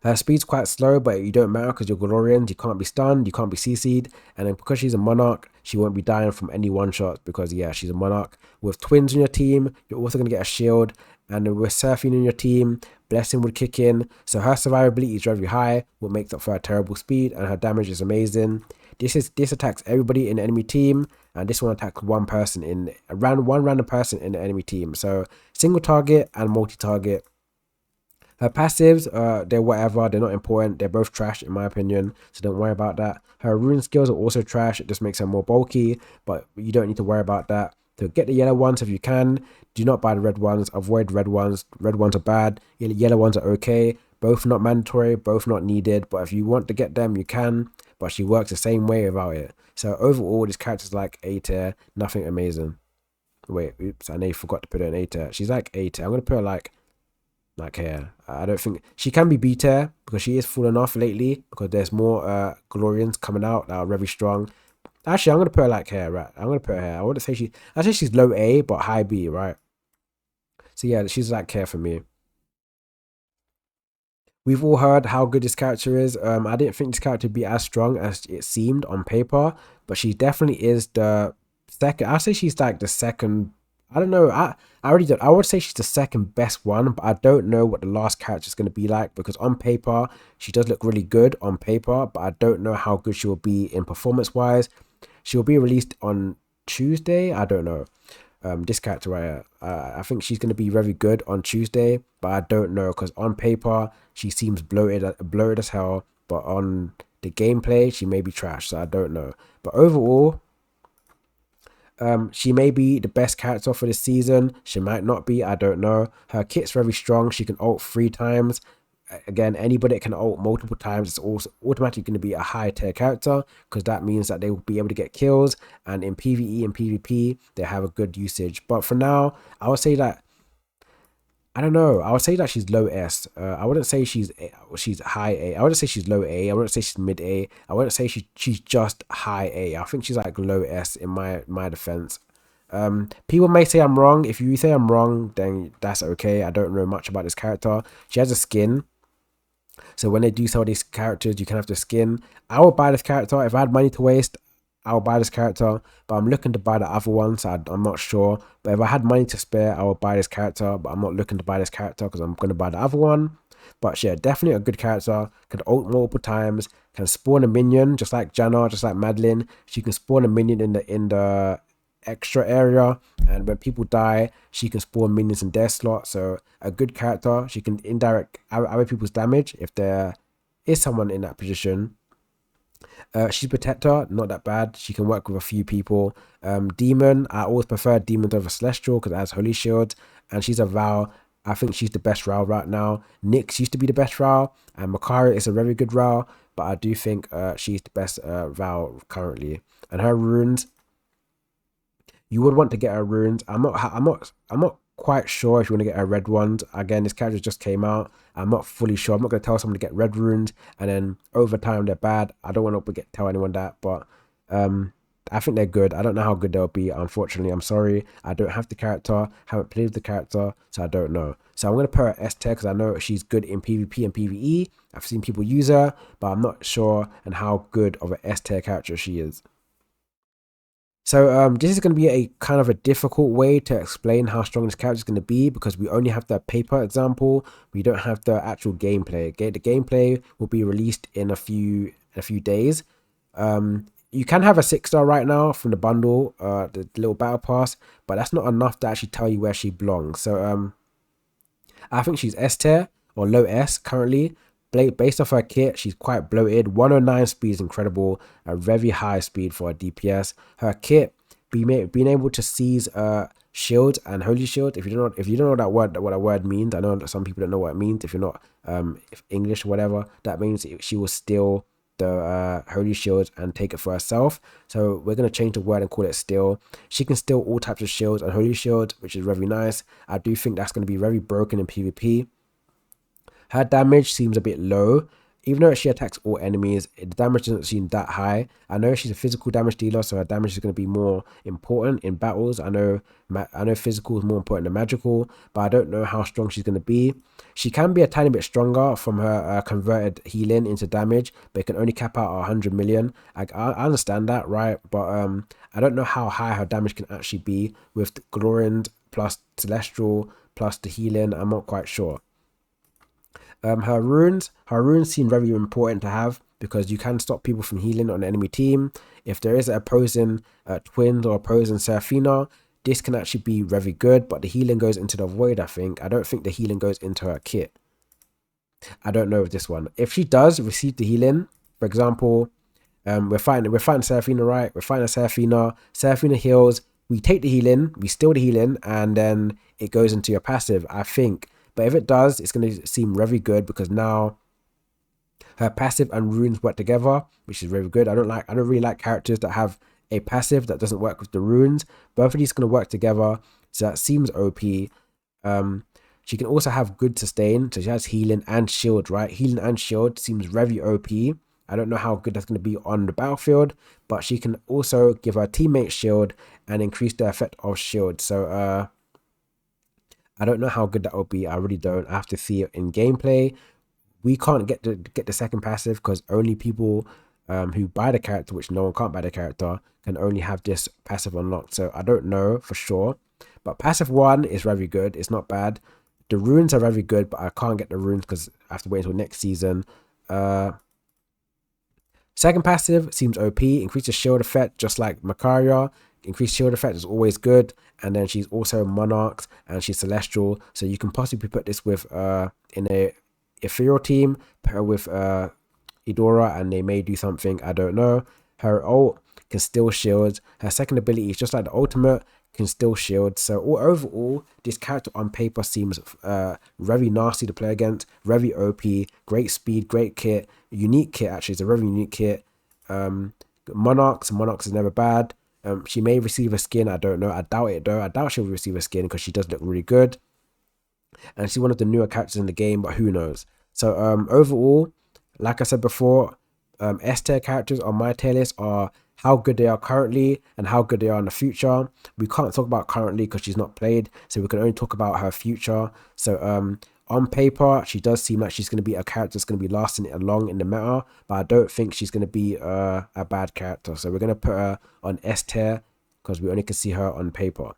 Her speed's quite slow, but you don't matter because you're Glorians. You can't be stunned, you can't be CC'd, and then because she's a Monarch, she won't be dying from any one-shots because, yeah, she's a Monarch. With twins in your team, you're also going to get a shield, and with Seraphina in your team, Blessing would kick in, so her survivability is very high, what makes up for her terrible speed, and her damage is amazing. This attacks everybody in the enemy team, and this one attacks one random person in the enemy team. So single target and multi-target. Her passives, they're whatever, they're not important, they're both trash in my opinion, so don't worry about that. Her rune skills are also trash, it just makes her more bulky, but you don't need to worry about that. So get the yellow ones if you can, do not buy the red ones, avoid red ones are bad, yellow ones are okay, both not mandatory, both not needed, but if you want to get them, you can, but she works the same way without it. So overall, this character's like A tier, nothing amazing. Wait, oops, I know you forgot to put her in A tier. She's like A tier, I'm going to put her like here. I don't think she can be B tier because she is falling off lately because there's more Glorians coming out that are very strong. Actually, I'm gonna put her like here, right? I'm gonna put her here. I wouldn't say I say she's low A but high B, right? So yeah, she's like here for me. We've all heard how good this character is. I didn't think this character would be as strong as it seemed on paper, but she definitely is the second. I'd say she's like the second. I don't know. I already don't. I would say she's the second best one, but I don't know what the last character is going to be like because on paper she does look really good on paper, but I don't know how good she will be in performance wise. She will be released on Tuesday. I don't know. This character right here, I think she's going to be very good on Tuesday, but I don't know because on paper she seems bloated as hell, but on the gameplay she may be trash, so I don't know. But overall, she may be the best character for this season. She might not be. I don't know. Her kit's very strong. She can ult 3 times. Again, anybody that can ult multiple times is also automatically going to be a high tier character because that means that they will be able to get kills. And in PvE and PvP, they have a good usage. But for now, I would say that I don't know. I would say that she's low S. I wouldn't say she's high A. I wouldn't say she's low A. I wouldn't say she's mid A. I wouldn't say she's just high A. I think she's like low S in my defense. People may say I'm wrong. If you say I'm wrong, then that's okay. I don't know much about this character. She has a skin. So when they do sell these characters, you can have the skin. I would buy this character. If I had money to waste, I would buy this character, but I'm looking to buy the other one, so I'm not sure. But if I had money to spare, I would buy this character, but I'm not looking to buy this character because I'm going to buy the other one. But yeah, definitely a good character. Can ult multiple times, can spawn a minion, just like Janna, just like Madeline. She can spawn a minion in the extra area, and when people die, she can spawn minions in their slot. So a good character. She can indirect other people's damage if there is someone in that position. She's protector, not that bad. She can work with a few people. Demon, I always prefer demons over celestial because it has holy shield, and she's a Val. I think she's the best Rao right now. Nyx used to be the best Rao, and Macaria is a very good Rao, but I do think she's the best Rao currently. And her runes, you would want to get her runes. I'm not quite sure if you want to get her red ones. Again, this character just came out. I'm not fully sure. I'm not going to tell someone to get red runes and then over time they're bad. I don't want to tell anyone that, but I think they're good. I don't know how good they'll be. Unfortunately, I'm sorry. I don't have the character. Haven't played with the character, so I don't know. So I'm going to put her S tier because I know she's good in PvP and PvE. I've seen people use her, but I'm not sure and how good of an S tier character she is. So this is going to be a kind of a difficult way to explain how strong this character is going to be because we only have the paper example. We don't have the actual gameplay. The gameplay will be released in a few days. You can have a 6-star right now from the bundle, the little battle pass, but that's not enough to actually tell you where she belongs. So I think she's S tier or low S currently. Based off her kit, she's quite bloated. 109 speed is incredible. A very high speed for a DPS. Her kit, being able to seize shield and holy shield. If you don't know that word, what that word means, I know that some people don't know what it means. If you're not if English or whatever, that means she will steal the holy shield and take it for herself. So we're gonna change the word and call it steal. She can steal all types of shields and holy shield, which is very nice. I do think that's gonna be very broken in PvP. Her damage seems a bit low. Even though she attacks all enemies, the damage doesn't seem that high. I know she's a physical damage dealer, so her damage is going to be more important in battles. I know physical is more important than magical, but I don't know how strong she's going to be. She can be a tiny bit stronger from her converted healing into damage, but it can only cap out 100 million. I understand that, right? But I don't know how high her damage can actually be with the Glorian plus Celestial plus the healing. I'm not quite sure. Her runes seem very important to have because you can stop people from healing on the enemy team. If there is an opposing twins or opposing Seraphina, this can actually be very good, but the healing goes into the void, I think. I don't think the healing goes into her kit. I don't know if this one. If she does receive the healing, for example, we're fighting Seraphina, right? We're fighting Seraphina. Seraphina heals. We take the healing, we steal the healing, and then it goes into your passive, I think. But if it does, it's going to seem very good because now her passive and runes work together, which is very good. I don't really like characters that have a passive that doesn't work with the runes. Both of these are going to work together, so that seems OP. She can also have good sustain, so she has healing and shield, right? Healing and shield seems very OP. I don't know how good that's going to be on the battlefield, but she can also give her teammates shield and increase the effect of shield. So I don't know how good that will be. I really don't. I have to see it in gameplay. We can't get the second passive because only people who buy the character, which no one can't buy the character, can only have this passive unlocked. So I don't know for sure. But passive 1 is very good. It's not bad. The runes are very good, but I can't get the runes because I have to wait until next season. Second passive seems OP. Increases shield effect just like Macaria. Increased shield effect is always good, and then she's also monarchs and she's celestial, so you can possibly put this with in a ethereal team, put her with Eudora, and they may do something. I don't know. Her ult can still shield. Her second ability is just like the ultimate, can still shield. So overall, this character on paper seems very nasty to play against, very OP, great speed, great kit, unique kit. Actually, it's a very unique kit. Monarchs is never bad. She may receive a skin, I don't know. I doubt it though. I doubt she'll receive a skin because she does look really good. And she's one of the newer characters in the game, but who knows. So overall, like I said before, S tier characters on my tier list are how good they are currently and how good they are in the future. We can't talk about currently because she's not played, so we can only talk about her future. So on paper, she does seem like she's going to be a character that's going to be lasting along in the meta, but I don't think she's going to be a bad character. So we're going to put her on S tier because we only can see her on paper.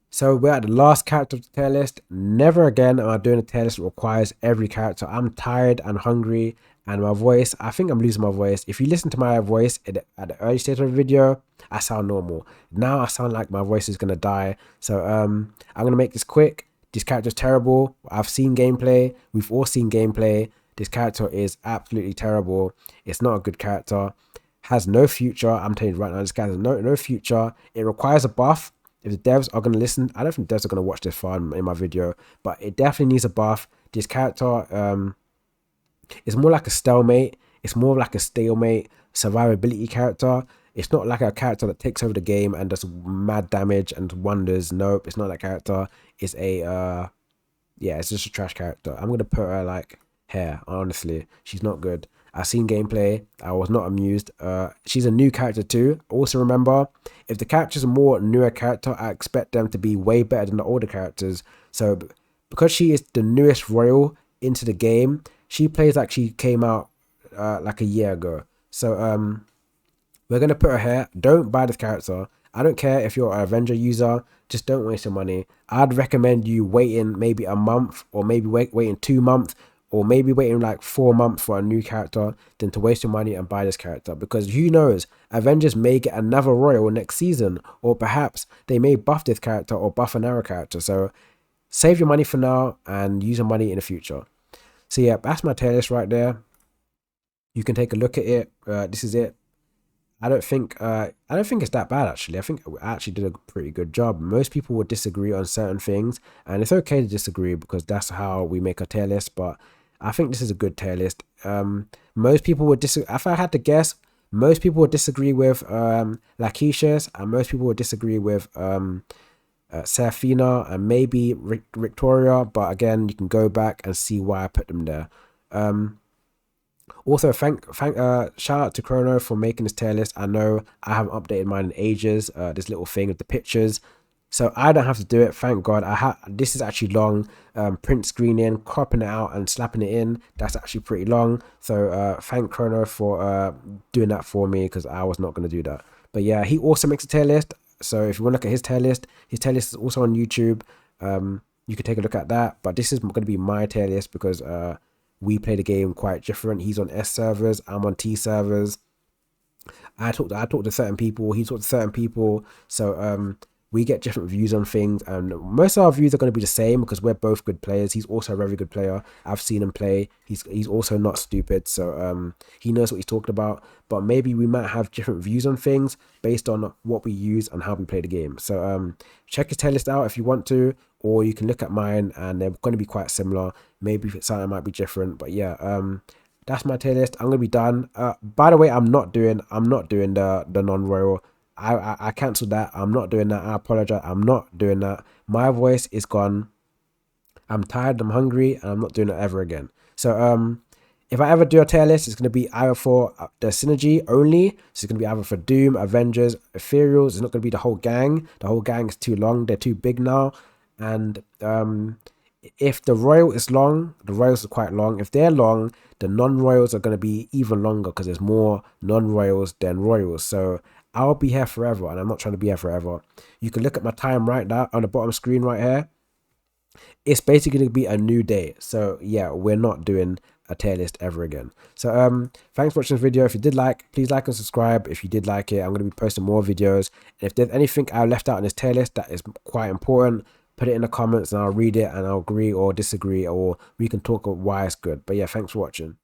So we're at the last character of the tier list. Never again am I doing a tier list that requires every character. I'm tired and hungry, and my voice, I think I'm losing my voice. If you listen to my voice at the early stage of the video, I sound normal. Now I sound like my voice is going to die. So I'm going to make this quick. This character is terrible. I've seen gameplay. We've all seen gameplay. This character is absolutely terrible. It's not a good character. Has no future. I'm telling you right now, this character has no future. It requires a buff. if the devs are going to listen, I don't think devs are going to watch this far in my video, but it definitely needs a buff. This character is more like a stalemate. It's more like a stalemate survivability character. It's not like a character that takes over the game and does mad damage and wonders. Nope, it's not that character. It's a yeah, it's just a trash character. I'm gonna put her like here. Honestly, she's not good. I've seen gameplay. I was not amused. She's a new character too. Also remember, if the character's a more newer character, I expect them to be way better than the older characters. So because she is the newest royal into the game, she plays like she came out like a year ago. So we're going to put her here. Don't buy this character. I don't care if you're an Avenger user. Just don't waste your money. I'd recommend you waiting maybe a month, or maybe waiting 2 months, or maybe waiting like 4 months for a new character than to waste your money and buy this character. Because who knows, Avengers may get another royal next season, or perhaps they may buff this character or buff another character. So save your money for now and use your money in the future. So yeah, that's my tier list right there. You can take a look at it. This is it. I don't think it's that bad actually. I think I actually did a pretty good job. Most people would disagree on certain things, and it's okay to disagree because that's how we make a tier list. But I think this is a good tier list. Most people would disagree. If I had to guess, most people would disagree with Lachesis, and most people would disagree with Seraphina and maybe Victoria. But again, you can go back and see why I put them there. Also, shout out to Chrono for making this tier list. I know I haven't updated mine in ages. This little thing with the pictures, so I don't have to do it. Thank God. This is actually long. Print screening, cropping it out, and slapping it in. That's actually pretty long. So thank Chrono for doing that for me, because I was not going to do that. But yeah, he also makes a tier list. So if you want to look at his tier list is also on YouTube. You can take a look at that. But this is going to be my tier list because we play the game quite different. He's on S servers, I'm on T servers. I talk to certain people, he talks to certain people. So we get different views on things, and most of our views are going to be the same because we're both good players. He's also a very good player. I've seen him play. He's also not stupid, so he knows what he's talking about. But maybe we might have different views on things based on what we use and how we play the game. So check his tier list out if you want to, or you can look at mine and they're going to be quite similar. Maybe something might be different, but yeah, that's my tier list. I'm gonna be done. By the way, I'm not doing the non-royal. I cancelled that. I'm not doing that. I apologize. I'm not doing that. My voice is gone. I'm tired. I'm hungry, and I'm not doing it ever again. So if I ever do a tier list, it's gonna be either for the synergy only. So it's gonna be either for Doom, Avengers, Ethereals. It's not gonna be the whole gang. The whole gang is too long. They're too big now. And if the royal is long, the royals are quite long. If they're long, the non-royals are going to be even longer because there's more non-royals than royals. So I'll be here forever, and I'm not trying to be here forever. You can look at my time right now on the bottom screen right here. It's basically going to be a new day. So yeah, we're not doing a tier list ever again. So thanks for watching this video. If you did like, please like and subscribe. If you did like it, I'm going to be posting more videos. And if there's anything I left out in this tier list that is quite important, put it in the comments and I'll read it and I'll agree or disagree, or we can talk about why it's good. But yeah, thanks for watching.